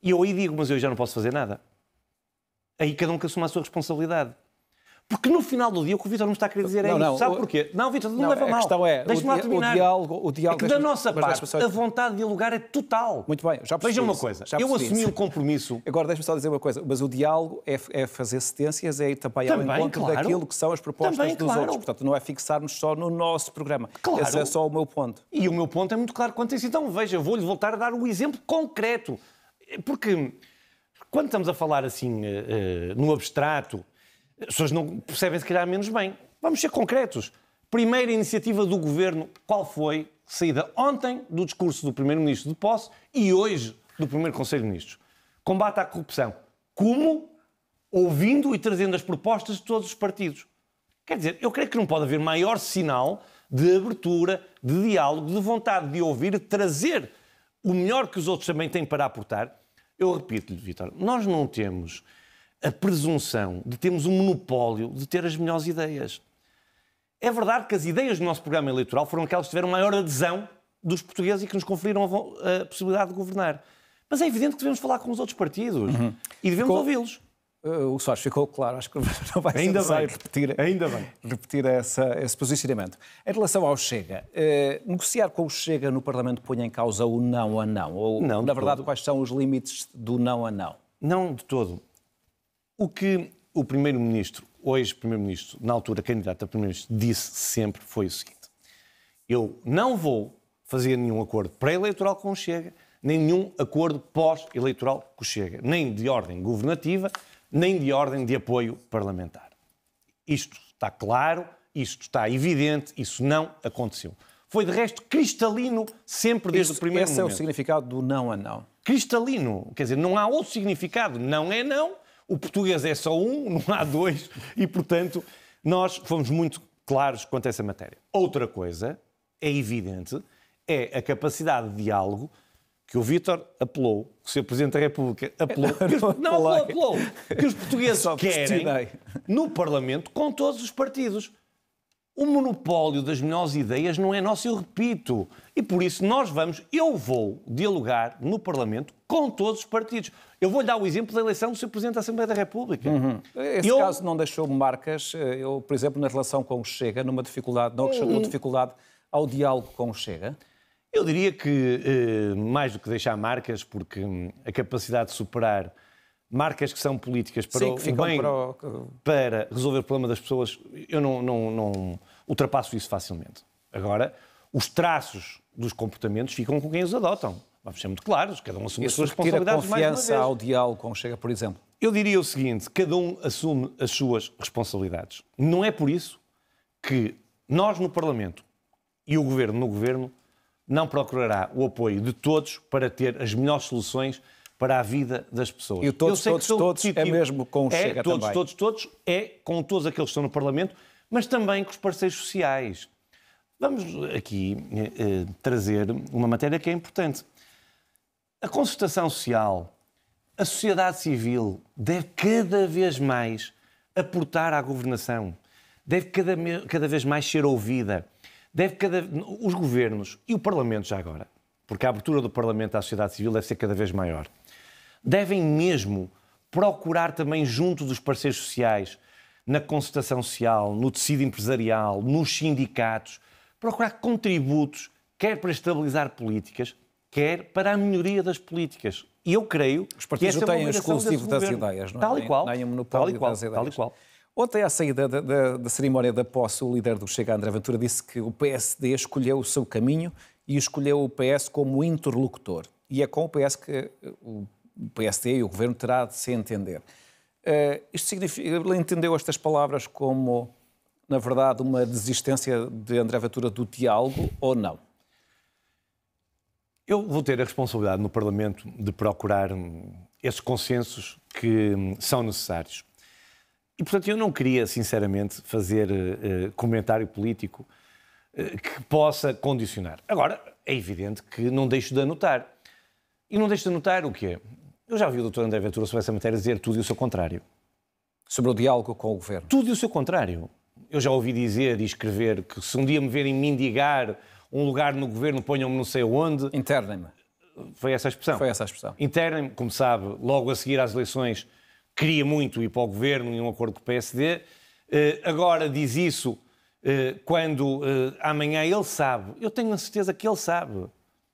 E eu aí digo, mas eu já não posso fazer nada. Aí cada um que assuma a sua responsabilidade. Porque no final do dia o que o Vítor me está a querer dizer é isso. Sabe porquê? Não, Vítor, não leva mal. A questão é, deixa-me lá terminar. O diálogo é que da nossa parte, a vontade de dialogar é total. Muito bem, já percebi. Veja uma coisa, eu assumi um compromisso. Agora deixa-me só dizer uma coisa, mas o diálogo é fazer cedências, é ir também ao encontro daquilo que são as propostas dos outros. Portanto, não é fixarmos só no nosso programa. Claro. Esse é só o meu ponto. E o meu ponto é muito claro quanto a isso. Então, veja, eu vou-lhe voltar a dar um exemplo concreto. Porque quando estamos a falar assim no abstrato, as pessoas não percebem se calhar menos bem. Vamos ser concretos. Primeira iniciativa do Governo, qual foi? Saída ontem do discurso do Primeiro-Ministro de posse e hoje do Primeiro Conselho de Ministros. Combate à corrupção. Como? Ouvindo e trazendo as propostas de todos os partidos. Quer dizer, eu creio que não pode haver maior sinal de abertura, de diálogo, de vontade de ouvir, de trazer o melhor que os outros também têm para aportar. Eu repito-lhe, Vítor, nós não temos a presunção de termos um monopólio de ter as melhores ideias. É verdade que as ideias do nosso programa eleitoral foram aquelas que tiveram maior adesão dos portugueses e que nos conferiram a possibilidade de governar. Mas é evidente que devemos falar com os outros partidos e devemos ouvi-los. O Soares ficou claro, acho que não vai ser necessário repetir esse posicionamento. Em relação ao Chega, negociar com o Chega no Parlamento põe em causa o não a não? Ou, não, na verdade, quais são os limites do não a não? Não de todo. O que o Primeiro-Ministro, hoje Primeiro-Ministro, na altura candidato a Primeiro-Ministro, disse sempre foi o seguinte: eu não vou fazer nenhum acordo pré-eleitoral com o Chega, nem nenhum acordo pós-eleitoral com o Chega, nem de ordem governativa, nem de ordem de apoio parlamentar. Isto está claro, isto está evidente, isso não aconteceu. Foi, de resto, cristalino sempre desde o primeiro momento. Esse é o significado do não a não. Cristalino. Quer dizer, não há outro significado. Não é não. O português é só um, não há dois. E, portanto, nós fomos muito claros quanto a essa matéria. Outra coisa, é evidente, é a capacidade de diálogo que o Vítor apelou, que o Sr. Presidente da República apelou, apelou, que os portugueses querem no Parlamento com todos os partidos. O monopólio das melhores ideias não é nosso, eu repito. E por isso eu vou dialogar no Parlamento com todos os partidos. Eu vou-lhe dar o exemplo da eleição do Sr. Presidente da Assembleia da República. Esse caso não deixou marcas, eu, por exemplo, na relação com o Chega, numa dificuldade, não acrescentou dificuldade ao diálogo com o Chega? Eu diria que, mais do que deixar marcas, porque a capacidade de superar marcas que são políticas para o bem, para resolver o problema das pessoas, eu não ultrapasso isso facilmente. Agora, os traços dos comportamentos ficam com quem os adotam. Vamos ser muito claros, cada um assume as suas responsabilidades mais uma vez. Confiança ao diálogo com o Chega, por exemplo? Eu diria o seguinte, cada um assume as suas responsabilidades. Não é por isso que nós no Parlamento e o Governo no Governo não procurará o apoio de todos para ter as melhores soluções para a vida das pessoas. E o todos é mesmo com o Chega todos, também? Todos, é com todos aqueles que estão no Parlamento, mas também com os parceiros sociais. Vamos aqui trazer uma matéria que é importante. A concertação social, a sociedade civil deve cada vez mais aportar à governação, deve cada vez mais ser ouvida, os governos e o Parlamento já agora, porque a abertura do Parlamento à sociedade civil deve ser cada vez maior, devem mesmo procurar também junto dos parceiros sociais, na concertação social, no tecido empresarial, nos sindicatos, procurar contributos, quer para estabilizar políticas, quer para a melhoria das políticas. E eu creio os partidos que essa têm o exclusivo das ideias, não é? Tal e qual. Nem o monopólio das ideias. Tal e qual. Ontem, à saída da cerimónia da posse, o líder do Chega, André Ventura, disse que o PSD escolheu o seu caminho e escolheu o PS como interlocutor. E é com o PS que o PSD e o Governo terá de se entender. Isto significa, ele entendeu estas palavras como, na verdade, uma desistência de André Ventura do diálogo ou não? Eu vou ter a responsabilidade no Parlamento de procurar esses consensos que são necessários. E, portanto, eu não queria, sinceramente, fazer comentário político que possa condicionar. Agora, é evidente que não deixo de anotar. E não deixo de anotar o quê? Eu já ouvi o Dr. André Ventura sobre essa matéria dizer tudo e o seu contrário. Sobre o diálogo com o Governo? Tudo e o seu contrário. Eu já ouvi dizer e escrever que se um dia me verem mendigar um lugar no Governo, ponham-me não sei onde... Internem-me. Foi essa a expressão? Foi essa a expressão. Internem-me, como sabe, logo a seguir às eleições, queria muito ir para o Governo em um acordo com o PSD. Agora diz isso quando amanhã ele sabe, eu tenho a certeza que ele sabe,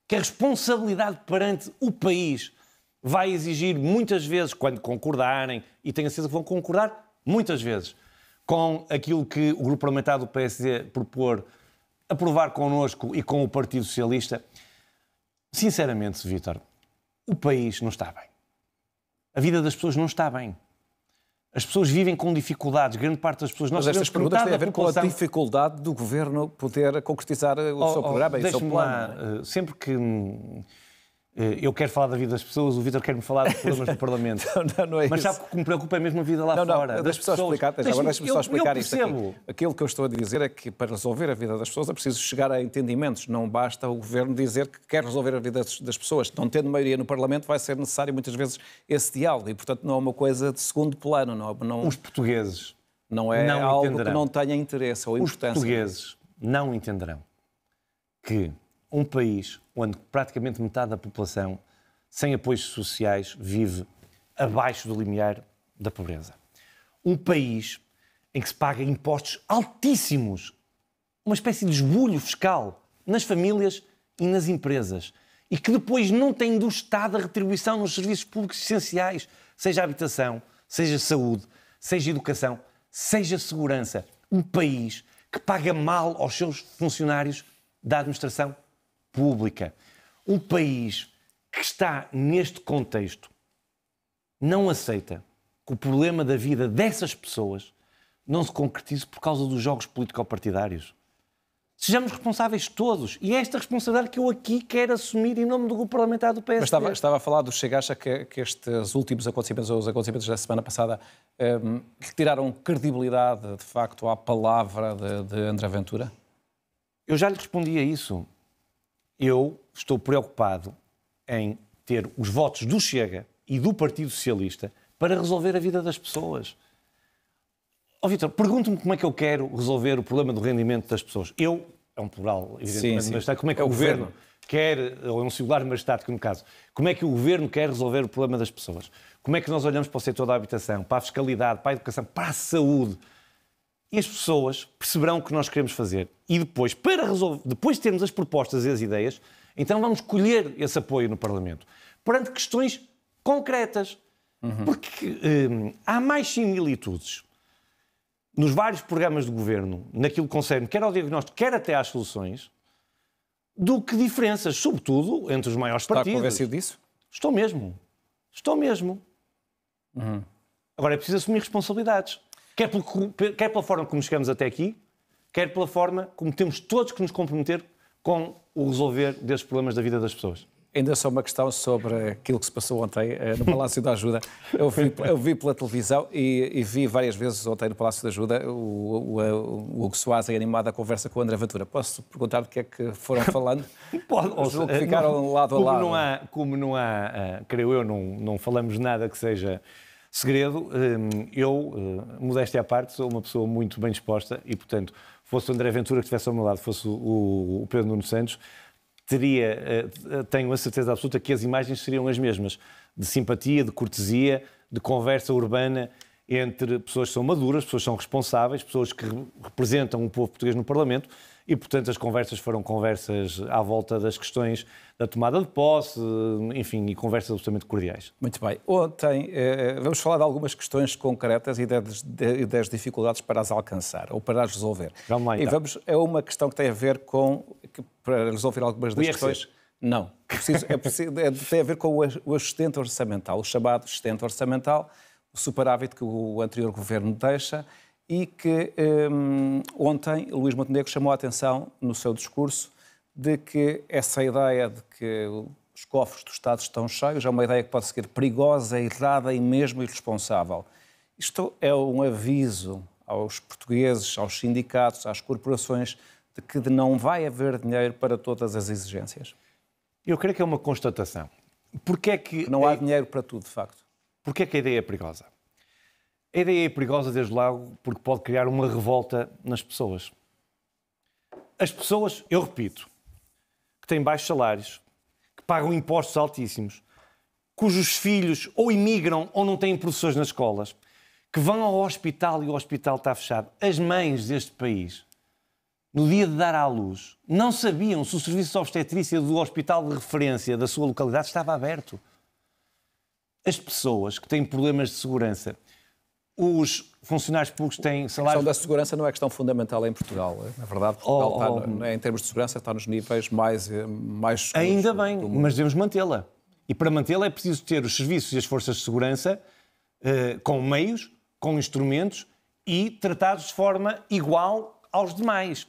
que a responsabilidade perante o país vai exigir muitas vezes, quando concordarem, e tenho a certeza que vão concordar muitas vezes, com aquilo que o grupo parlamentar do PSD propor, aprovar connosco e com o Partido Socialista. Sinceramente, Vítor, o país não está bem. A vida das pessoas não está bem. As pessoas vivem com dificuldades, grande parte das pessoas... Mas estas perguntas têm a ver com a dificuldade do Governo poder concretizar o seu programa e o seu plano. Lá, sempre que eu quero falar da vida das pessoas, o Vítor quer-me falar dos problemas do Parlamento. Não é mas isso. sabe que o que me preocupa é mesmo a vida lá fora. Deixa-me só explicar, deixa-me só explicar isto aqui. Aquilo que eu estou a dizer é que para resolver a vida das pessoas é preciso chegar a entendimentos. Não basta o Governo dizer que quer resolver a vida das pessoas. Não tendo maioria no Parlamento vai ser necessário muitas vezes esse diálogo e, portanto, não é uma coisa de segundo plano. Não, os portugueses não é não algo entenderão. Que não tenha interesse ou importância. Os portugueses não entenderão que um país onde praticamente metade da população sem apoios sociais vive abaixo do limiar da pobreza. Um país em que se paga impostos altíssimos, uma espécie de esbulho fiscal nas famílias e nas empresas, e que depois não tem do Estado a retribuição nos serviços públicos essenciais, seja habitação, seja saúde, seja educação, seja segurança. Um país que paga mal aos seus funcionários da administração pública. Um país que está neste contexto não aceita que o problema da vida dessas pessoas não se concretize por causa dos jogos político-partidários. Sejamos responsáveis todos. E é esta responsabilidade que eu aqui quero assumir em nome do grupo parlamentar do PSD. Mas estava a falar do Chega, acha que estes últimos acontecimentos, ou os acontecimentos da semana passada, retiraram credibilidade, de facto, à palavra de André Ventura? Eu já lhe respondi a isso. Eu estou preocupado em ter os votos do Chega e do Partido Socialista para resolver a vida das pessoas. Vítor, pergunte-me como é que eu quero resolver o problema do rendimento das pessoas. é um plural, evidentemente, sim. mas como é que o Governo quer, ou é um singular majestático no caso, como é que o Governo quer resolver o problema das pessoas? Como é que nós olhamos para o setor da habitação, para a fiscalidade, para a educação, para a saúde? E as pessoas perceberão o que nós queremos fazer. E depois, depois de termos as propostas e as ideias, então vamos colher esse apoio no Parlamento. Perante questões concretas. Porque há mais similitudes nos vários programas do Governo, naquilo que concerne quer ao diagnóstico, quer até às soluções, do que diferenças, sobretudo entre os maiores partidos. Está convencido disso? Estou mesmo. Agora é preciso assumir responsabilidades. Quer pela forma como chegamos até aqui, quer pela forma como temos todos que nos comprometer com o resolver destes problemas da vida das pessoas. Ainda só uma questão sobre aquilo que se passou ontem no Palácio da Ajuda. Eu vi pela televisão e vi várias vezes ontem no Palácio da Ajuda o Hugo Soares animado a conversa com o André Ventura. Posso perguntar do que é que foram falando? Pode. Que ficaram lado a lado. Como não há, creio eu, não falamos nada que seja segredo, modéstia à parte, sou uma pessoa muito bem disposta e, portanto, fosse o André Ventura que estivesse ao meu lado, fosse o Pedro Nuno Santos, tenho a certeza absoluta que as imagens seriam as mesmas, de simpatia, de cortesia, de conversa urbana entre pessoas que são maduras, pessoas que são responsáveis, pessoas que representam o povo português no Parlamento e, portanto, as conversas foram conversas à volta das questões da tomada de posse, enfim, e conversas absolutamente cordiais. Muito bem. Ontem vamos falar de algumas questões concretas e das dificuldades para as alcançar ou para as resolver. Vamos lá, então. É uma questão que tem a ver com, para resolver algumas das questões... Não. Tem a ver com o assistente orçamental, o chamado assistente orçamental, o superávit que o anterior governo deixa e que ontem Luís Montenegro chamou a atenção no seu discurso de que essa ideia de que os cofres do Estado estão cheios é uma ideia que pode ser perigosa, errada e mesmo irresponsável. Isto é um aviso aos portugueses, aos sindicatos, às corporações, de que não vai haver dinheiro para todas as exigências. Eu creio que é uma constatação. Porquê é que não há dinheiro para tudo, de facto? Porquê é que a ideia é perigosa? A ideia é perigosa, desde logo, porque pode criar uma revolta nas pessoas. As pessoas, eu repito, que têm baixos salários, que pagam impostos altíssimos, cujos filhos ou imigram ou não têm professores nas escolas, que vão ao hospital e o hospital está fechado. As mães deste país, no dia de dar à luz, não sabiam se o serviço de obstetrícia do hospital de referência da sua localidade estava aberto. As pessoas que têm problemas de segurança, os funcionários públicos têm salários... A questão da segurança não é questão fundamental em Portugal. Na verdade, Portugal está, em termos de segurança, está nos níveis mais seguros. Ainda bem, mas devemos mantê-la. E para mantê-la é preciso ter os serviços e as forças de segurança com meios, com instrumentos e tratados de forma igual aos demais.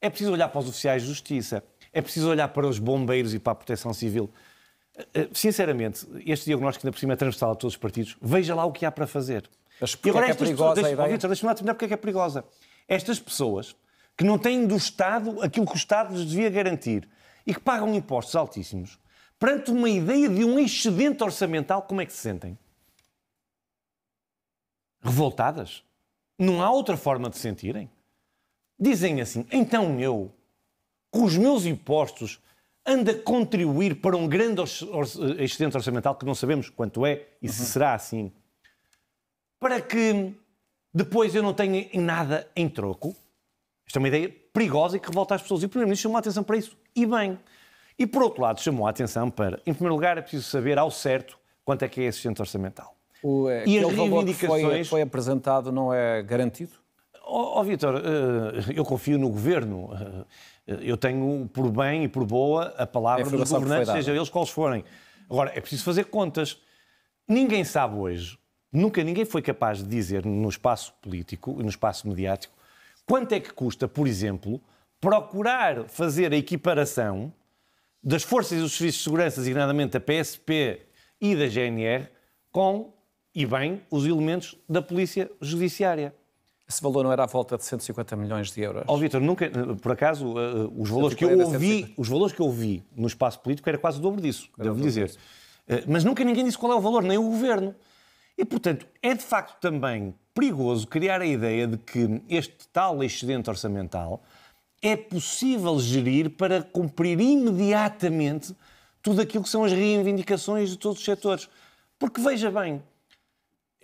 É preciso olhar para os oficiais de justiça, é preciso olhar para os bombeiros e para a proteção civil. Sinceramente, este diagnóstico ainda por cima é transversal a todos os partidos. Veja lá o que há para fazer. Mas porquê é perigosa a ideia? Deixa-me lá terminar porque é que é perigosa. Estas pessoas que não têm do Estado aquilo que o Estado lhes devia garantir e que pagam impostos altíssimos, perante uma ideia de um excedente orçamental, como é que se sentem? Revoltadas? Não há outra forma de se sentirem? Dizem assim, então eu, com os meus impostos, ando a contribuir para um grande excedente orçamental que não sabemos quanto é e se será assim, para que depois eu não tenha nada em troco. Esta é uma ideia perigosa e que revolta as pessoas. E o Primeiro-Ministro chamou a atenção para isso. E bem. E, por outro lado, chamou a atenção para, em primeiro lugar, é preciso saber ao certo quanto é que é esse excedente orçamental. E as reivindicações... que foi apresentado não é garantido? Vítor, eu confio no Governo. Eu tenho, por bem e por boa, a palavra dos governantes, seja eles quais forem. Agora, é preciso fazer contas. Ninguém sabe hoje, nunca ninguém foi capaz de dizer no espaço político e no espaço mediático quanto é que custa, por exemplo, procurar fazer a equiparação das forças e dos serviços de segurança, designadamente da PSP e da GNR, com, e bem, os elementos da Polícia Judiciária. Esse valor não era à volta de 150 milhões de euros? Vítor, nunca, por acaso, os valores que eu ouvi no espaço político era quase o dobro disso, devo dizer. Mas nunca ninguém disse qual é o valor, nem o Governo. E, portanto, é de facto também perigoso criar a ideia de que este tal excedente orçamental é possível gerir para cumprir imediatamente tudo aquilo que são as reivindicações de todos os setores. Porque, veja bem,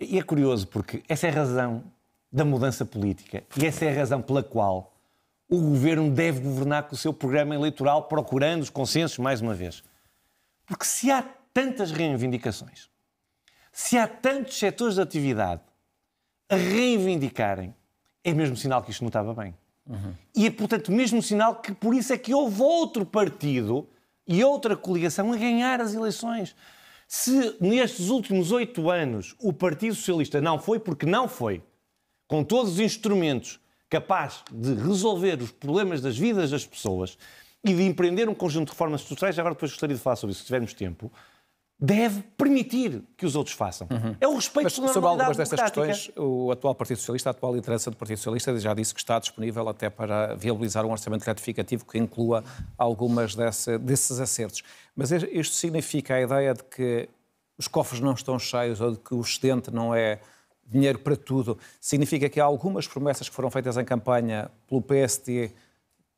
e é curioso, porque essa é a razão da mudança política e essa é a razão pela qual o Governo deve governar com o seu programa eleitoral, procurando os consensos, mais uma vez. Porque se há tantas reivindicações, se há tantos setores de atividade a reivindicarem, é mesmo sinal que isto não estava bem. E é, portanto, mesmo sinal que por isso é que houve outro partido e outra coligação a ganhar as eleições. Se nestes últimos 8 anos o Partido Socialista não foi, porque não foi, com todos os instrumentos capazes de resolver os problemas das vidas das pessoas e de empreender um conjunto de reformas estruturais, agora depois gostaria de falar sobre isso, se tivermos tempo, deve permitir que os outros façam. É o respeito pela normalidade sobre algumas destas democrática. questões, o atual Partido Socialista, a atual liderança do Partido Socialista já disse que está disponível até para viabilizar um orçamento retificativo que inclua algumas desses acertos. Mas isto significa a ideia de que os cofres não estão cheios ou de que o excedente não é dinheiro para tudo. Significa que há algumas promessas que foram feitas em campanha pelo PSD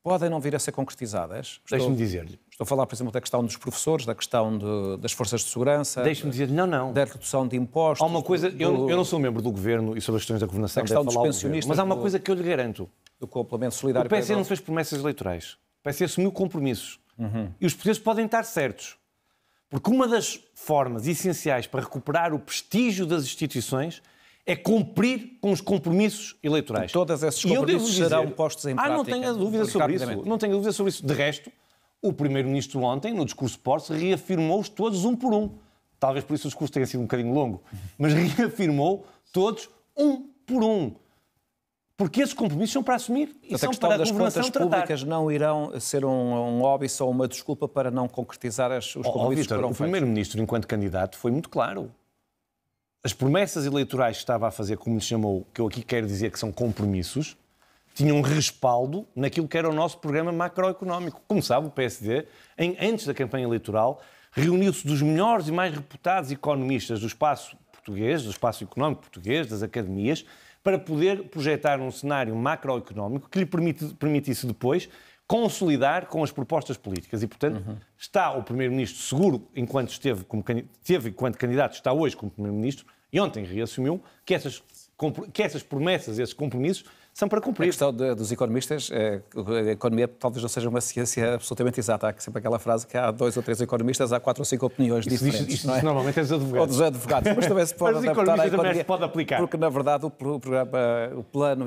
podem não vir a ser concretizadas? Deixe-me dizer-lhe. Estou a falar, por exemplo, da questão dos professores, da questão das forças de segurança. Deixe-me dizer-lhe, não. Da redução de impostos. Há uma coisa, eu não sou membro do Governo e sobre as questões da governação, da questão dos falar pensionistas, mas há uma coisa que eu lhe garanto. Do complemento solidário. O PSD não fez promessas eleitorais. O PSD assumiu compromissos. E os portugueses podem estar certos. Porque uma das formas essenciais para recuperar o prestígio das instituições é cumprir com os compromissos eleitorais. E todos esses compromissos serão postos em prática. Não tenho dúvida sobre isso. Não tenho dúvida sobre isso. De resto, o Primeiro-Ministro ontem, no discurso Porsche, reafirmou-os todos um por um. Talvez por isso o discurso tenha sido um bocadinho longo. Mas reafirmou todos um por um. Porque esses compromissos são para assumir e são para a governação tratar. As contas públicas não irão ser um óbice ou uma desculpa para não concretizar os compromissos que foram feitos. O Primeiro-Ministro, enquanto candidato, foi muito claro. As promessas eleitorais que estava a fazer, como lhe chamou, que eu aqui quero dizer que são compromissos, tinham um respaldo naquilo que era o nosso programa macroeconómico. Como sabe, o PSD, antes da campanha eleitoral, reuniu-se dos melhores e mais reputados economistas do espaço português, do espaço económico português, das academias, para poder projetar um cenário macroeconómico que lhe permitisse depois consolidar com as propostas políticas. E, portanto, está o Primeiro-Ministro seguro, enquanto esteve enquanto candidato, está hoje como Primeiro-Ministro, e ontem reassumiu que essas promessas, esses compromissos, são para cumprir. A questão dos economistas, a economia talvez não seja uma ciência absolutamente exata. Há sempre aquela frase que há 2 ou 3 economistas, há 4 ou 5 opiniões diferentes. Isso não é? Normalmente é dos advogados. Ou dos advogados, mas também se pode adaptar à economia. Se pode aplicar. Porque, na verdade, o plano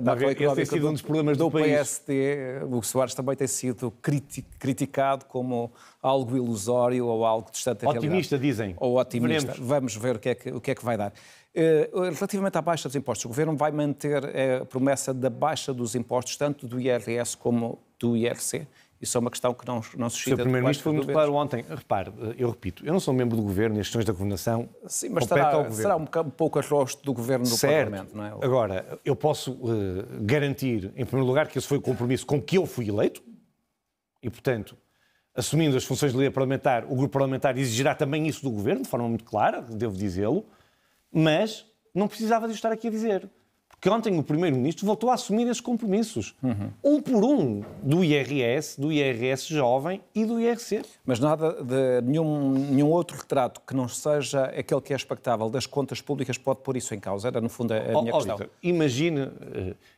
macroeconómico tem sido um dos problemas do PSD, o Soares também tem sido criticado como algo ilusório ou algo distante da realidade. Otimista, dizem. Ou otimista. Veremos. Vamos ver o que é que vai dar. Relativamente à baixa dos impostos, o Governo vai manter a promessa da baixa dos impostos, tanto do IRS como do IRC? Isso é uma questão que não suscita... O Sr. Primeiro-Ministro foi muito claro ontem. Repare, eu repito, eu não sou membro do Governo e as questões da governação. Sim, mas será um pouco a rosto do Governo do Parlamento, não é? Agora, eu posso garantir, em primeiro lugar, que esse foi o compromisso com que eu fui eleito e, portanto, assumindo as funções de líder parlamentar, o grupo parlamentar exigirá também isso do Governo, de forma muito clara, devo dizê-lo. Mas não precisava de estar aqui a dizer. Porque ontem o Primeiro-Ministro voltou a assumir esses compromissos. Um por um, do IRS jovem e do IRC. Mas nada de nenhum outro retrato que não seja aquele que é expectável das contas públicas pode pôr isso em causa? Era, no fundo, a minha questão. Victor, imagine,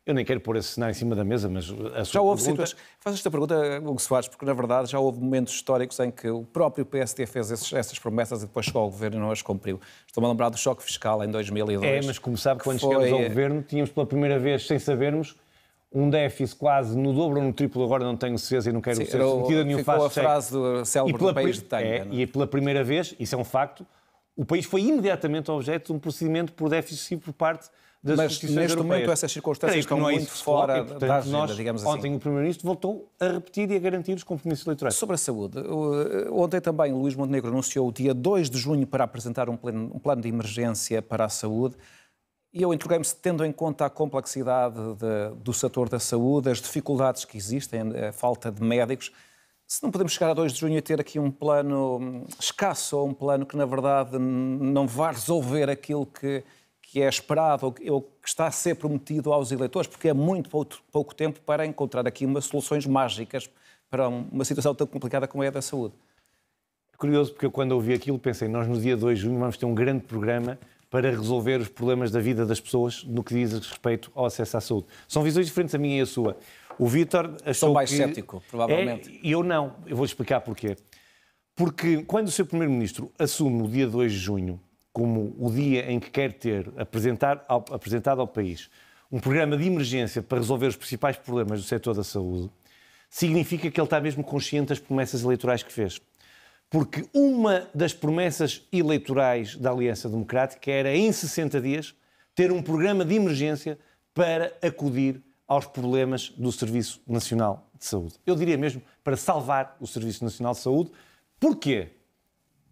eu nem quero pôr esse cenário em cima da mesa, mas a sua já houve pergunta... Faz esta pergunta, Hugo Soares, porque, na verdade, já houve momentos históricos em que o próprio PSD fez essas promessas e depois chegou ao Governo e não as cumpriu. Estou-me a lembrar do choque fiscal em 2002. Mas como sabe, quando chegamos ao Governo, tínhamos pela primeira vez, sem sabermos, um déficit quase no dobro ou no triplo, agora não tenho certeza e não quero ser sentido a nenhum fase. Ficou a frase do célebre do país de Tanga. E pela primeira vez, isso é um facto, O país foi imediatamente objeto de um procedimento por déficit por parte das instituições europeias. Mas, neste momento, essas circunstâncias estão muito fora da agenda, digamos assim. Ontem o Primeiro-Ministro voltou a repetir e a garantir os compromissos eleitorais. Sobre a saúde, ontem também o Luís Montenegro anunciou o dia 2 de junho para apresentar um plano de emergência para a saúde. E eu interroguei-me se, tendo em conta a complexidade do setor da saúde, as dificuldades que existem, a falta de médicos, se não podemos chegar a 2 de junho e ter aqui um plano escasso ou um plano que, na verdade, não vai resolver aquilo que é esperado ou que está a ser prometido aos eleitores, porque é muito pouco tempo para encontrar aqui soluções mágicas para uma situação tão complicada como é a da saúde. É curioso, porque eu, quando ouvi aquilo, pensei, nós no dia 2 de junho vamos ter um grande programa para resolver os problemas da vida das pessoas no que diz respeito ao acesso à saúde. São visões diferentes a minha e a sua. O Vítor achou Sou mais cético, provavelmente. E eu não. Eu vou explicar porquê. Porque quando o Sr. Primeiro-Ministro assume o dia 2 de junho como o dia em que quer ter apresentado ao país um programa de emergência para resolver os principais problemas do setor da saúde, significa que ele está mesmo consciente das promessas eleitorais que fez. Porque uma das promessas eleitorais da Aliança Democrática era, em 60 dias, ter um programa de emergência para acudir aos problemas do Serviço Nacional de Saúde. Eu diria mesmo para salvar o Serviço Nacional de Saúde. Porquê?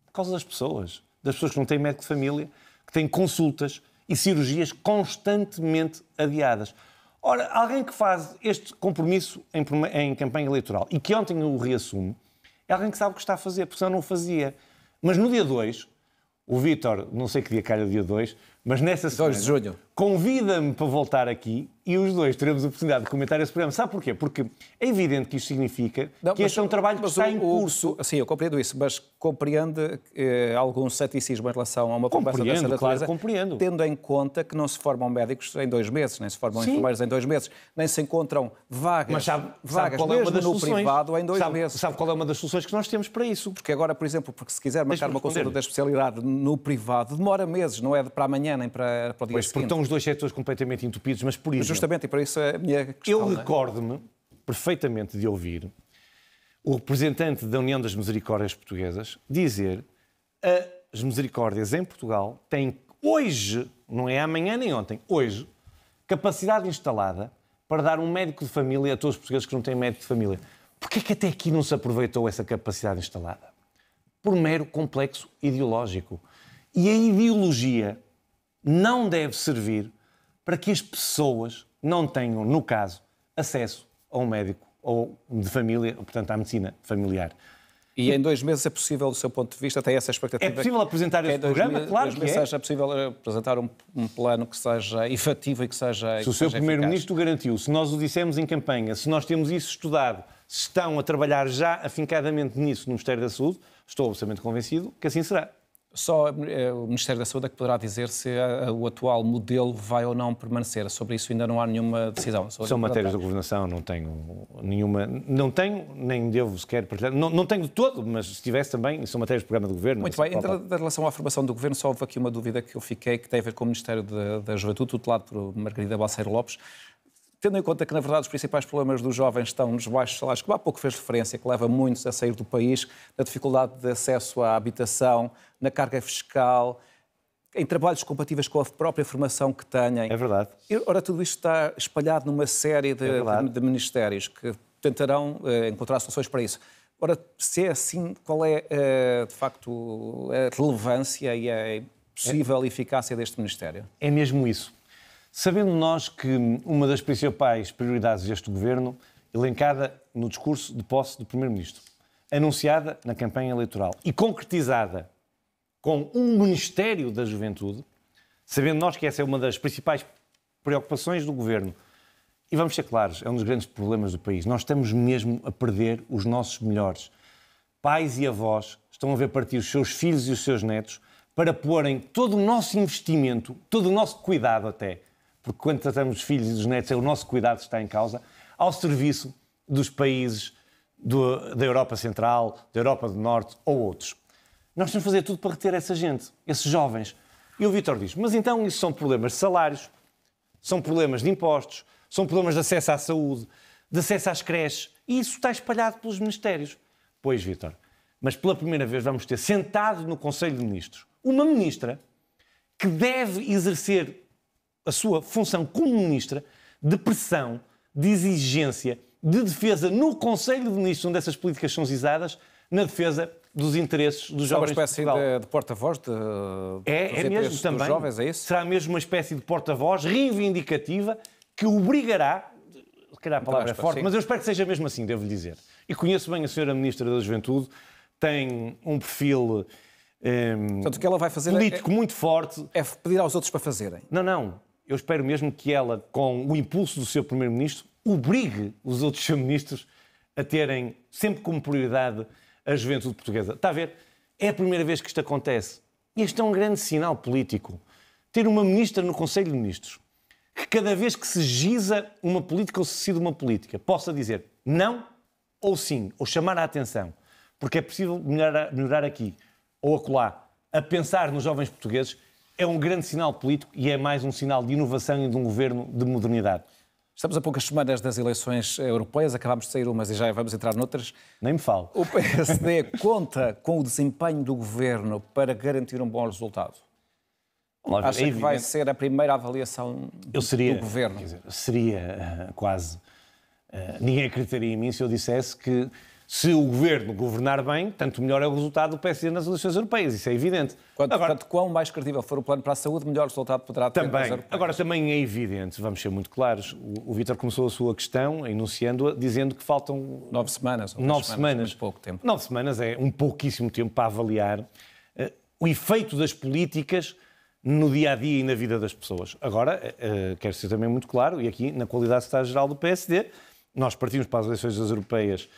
Por causa das pessoas que não têm médico de família, que têm consultas e cirurgias constantemente adiadas. Ora, alguém que faz este compromisso em campanha eleitoral e que ontem o reassume, é alguém que sabe o que está a fazer, porque senão não o fazia. Mas no dia 2, o Vítor, não sei que dia calha o dia 2, mas nessa semana, 2 de junho, convida-me para voltar aqui e os dois teremos a oportunidade de comentar esse programa. Sabe porquê? Porque é evidente que isto significa que este é um trabalho que está em curso. Sim, eu compreendo isso, mas compreende algum ceticismo em relação a uma conversa dessa natureza, compreendo. Tendo em conta que não se formam médicos em 2 meses, nem se formam enfermeiros em 2 meses, nem se encontram vagas, mas sabe qual mesmo é uma das no soluções? privado em 2 meses. Sabe qual é uma das soluções que nós temos para isso? Porque agora, por exemplo, porque se quiser marcar uma consulta da especialidade no privado, demora meses, não é para amanhã nem para o dia seguinte. Porque estão os dois setores completamente entupidos, mas por isso... Justamente, e para isso a minha questão... Eu recordo-me perfeitamente de ouvir o representante da União das Misericórdias Portuguesas dizer as misericórdias em Portugal têm hoje, não é amanhã nem ontem, hoje, capacidade instalada para dar um médico de família a todos os portugueses que não têm médico de família. Porquê que até aqui não se aproveitou essa capacidade instalada? Por mero complexo ideológico. E a ideologia não deve servir para que as pessoas não tenham, no caso, acesso a um médico ou de família, portanto, à medicina familiar. E em 2 meses é possível, do seu ponto de vista, tem essa expectativa? É possível apresentar esse programa? Claro que é. Seja possível apresentar um plano que seja efetivo e que seja Se o seu Primeiro-Ministro garantiu, se nós o dissemos em campanha, se nós temos isso estudado, se estão a trabalhar já afincadamente nisso no Ministério da Saúde, estou absolutamente convencido que assim será. Só o Ministério da Saúde é que poderá dizer se o atual modelo vai ou não permanecer. Sobre isso ainda não há nenhuma decisão. São matérias da governação, não tenho nenhuma... Não tenho, nem devo sequer partilhar. Não tenho de todo, mas se tivesse também, são matérias do programa do Governo. Muito bem. Em relação à formação do Governo, só houve aqui uma dúvida que eu fiquei, que tem a ver com o Ministério da Juventude, tutelado por Margarida Balseiro Lopes. Tendo em conta que, na verdade, os principais problemas dos jovens estão nos baixos salários, como há pouco fez referência, que leva muitos a sair do país, na dificuldade de acesso à habitação, na carga fiscal, em trabalhos compatíveis com a própria formação que têm. É verdade. Ora, tudo isto está espalhado numa série de ministérios que tentarão encontrar soluções para isso. Ora, se é assim, qual é, de facto, a relevância e a possível eficácia deste Ministério? É mesmo isso. Sabendo nós que uma das principais prioridades deste Governo, elencada no discurso de posse do Primeiro-Ministro, anunciada na campanha eleitoral e concretizada com um Ministério da Juventude, sabendo nós que essa é uma das principais preocupações do Governo, e vamos ser claros, é um dos grandes problemas do país, nós estamos mesmo a perder os nossos melhores. Pais e avós estão a ver partir os seus filhos e os seus netos para porem todo o nosso investimento, todo o nosso cuidado até, porque quando tratamos dos filhos e dos netos, é o nosso cuidado que está em causa, ao serviço dos países da Europa Central, da Europa do Norte ou outros. Nós temos de fazer tudo para reter essa gente, esses jovens. E o Vítor diz, mas então isso são problemas de salários, são problemas de impostos, são problemas de acesso à saúde, de acesso às creches, e isso está espalhado pelos ministérios. Pois, Vítor, mas pela primeira vez vamos ter sentado no Conselho de Ministros uma ministra que deve exercer a sua função como ministra de pressão, de exigência, de defesa no Conselho de Ministros, onde essas políticas são zizadas, na defesa dos interesses dos jovens de Portugal. Uma espécie de porta-voz mesmo também. Dos jovens, é isso? Será mesmo uma espécie de porta-voz reivindicativa que obrigará, se calhar a palavra é forte, mas eu espero que seja mesmo assim, devo-lhe dizer. E conheço bem a senhora Ministra da Juventude, tem um perfil portanto, o que ela vai fazer político muito forte. É pedir aos outros para fazerem. Não. Eu espero mesmo que ela, com o impulso do seu Primeiro-Ministro, obrigue os outros seus ministros a terem sempre como prioridade a juventude portuguesa. Está a ver? É a primeira vez que isto acontece. E este é um grande sinal político. Ter uma ministra no Conselho de Ministros que cada vez que se giza uma política ou se decide uma política possa dizer não ou sim, ou chamar a atenção, porque é possível melhorar aqui ou acolá, a pensar nos jovens portugueses, é um grande sinal político e é mais um sinal de inovação e de um governo de modernidade. Estamos a poucas semanas das eleições europeias, acabámos de sair umas e já vamos entrar noutras. Nem me falo. O PSD conta com o desempenho do governo para garantir um bom resultado? Acha que vai ser a primeira avaliação do governo? Seria quase... ninguém acreditaria em mim se eu dissesse que se o governo governar bem, tanto melhor é o resultado do PSD nas eleições europeias. Isso é evidente. Quanto quão mais credível for o plano para a saúde, melhor resultado poderá ter. Também. Agora, também é evidente, vamos ser muito claros, o Vítor começou a sua questão, enunciando-a, dizendo que faltam 9 semanas. 9 semanas. Pouco tempo. 9 semanas é um pouquíssimo tempo para avaliar o efeito das políticas no dia-a-dia e na vida das pessoas. Agora, quero ser também muito claro, e aqui, na qualidade de secretário-geral do PSD, nós partimos para as eleições europeias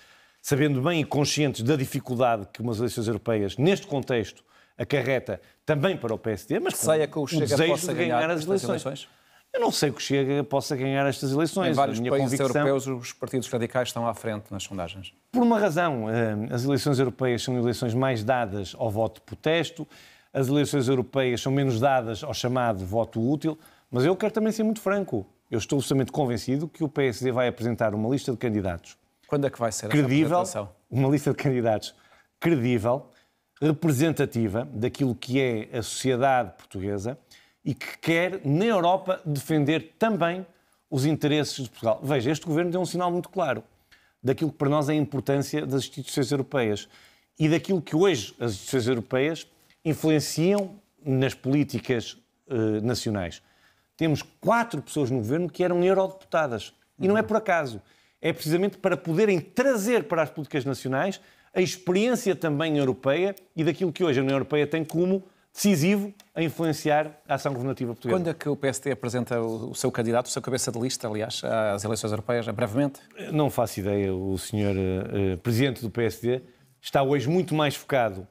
sabendo bem e conscientes da dificuldade que umas eleições europeias, neste contexto, acarreta também para o PSD, mas com o desejo de ganhar as eleições. Eu não sei que o Chega possa ganhar estas eleições. Em vários países europeus, os partidos radicais estão à frente nas sondagens. Por uma razão. As eleições europeias são eleições mais dadas ao voto de protesto, as eleições europeias são menos dadas ao chamado voto útil, mas eu quero também ser muito franco. Eu estou absolutamente convencido que o PSD vai apresentar uma lista de candidatos. Quando é que vai ser credível, uma lista de candidatos credível, representativa daquilo que é a sociedade portuguesa e que quer, na Europa, defender também os interesses de Portugal. Veja, este governo deu um sinal muito claro daquilo que para nós é a importância das instituições europeias e daquilo que hoje as instituições europeias influenciam nas políticas nacionais. Temos 4 pessoas no governo que eram eurodeputadas. E não é por acaso. É precisamente para poderem trazer para as políticas nacionais a experiência também europeia e daquilo que hoje a União Europeia tem como decisivo a influenciar a ação governativa portuguesa. Quando é que o PSD apresenta o seu candidato, o seu cabeça de lista, aliás, às eleições europeias, brevemente? Não faço ideia. O senhor presidente do PSD está hoje muito mais focado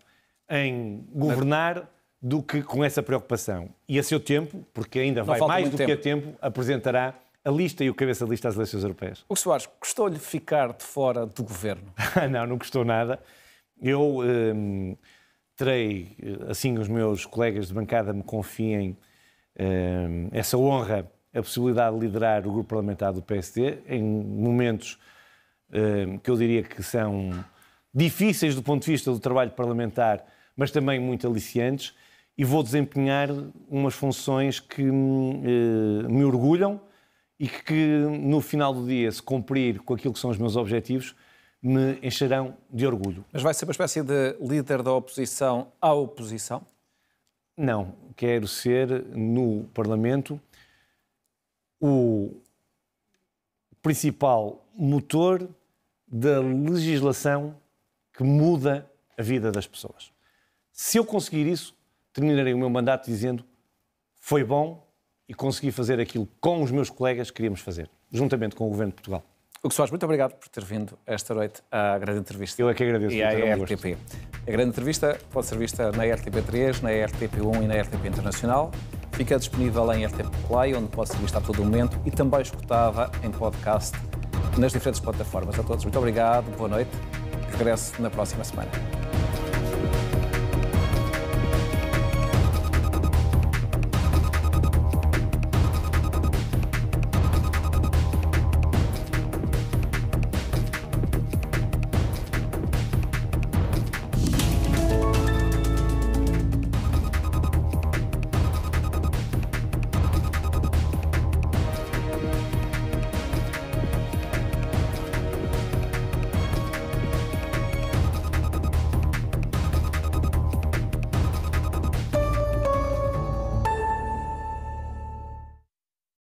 em governar do que com essa preocupação. E a seu tempo, porque ainda vai mais do que a tempo, apresentará a lista e o cabeça de lista às eleições europeias. Hugo Soares, custou-lhe ficar de fora do governo? Não custou nada. Eu terei, assim os meus colegas de bancada me confiem essa honra, a possibilidade de liderar o grupo parlamentar do PSD em momentos que eu diria que são difíceis do ponto de vista do trabalho parlamentar, mas também muito aliciantes, e vou desempenhar umas funções que me orgulham e que, no final do dia, se cumprir com aquilo que são os meus objetivos, me encherão de orgulho. Mas vai ser uma espécie de líder da oposição à oposição? Não. Quero ser, no Parlamento, o principal motor da legislação que muda a vida das pessoas. Se eu conseguir isso, terminarei o meu mandato dizendo foi bom e consegui fazer aquilo que com os meus colegas queríamos fazer, juntamente com o Governo de Portugal. Hugo Soares, muito obrigado por ter vindo esta noite à grande entrevista. Eu é que agradeço. E à RTP. A grande entrevista pode ser vista na RTP3, na RTP1 e na RTP Internacional. Fica disponível em RTP Play, onde pode ser vista a todo momento e também escutada em podcast nas diferentes plataformas. A todos, muito obrigado, boa noite. Regresso na próxima semana.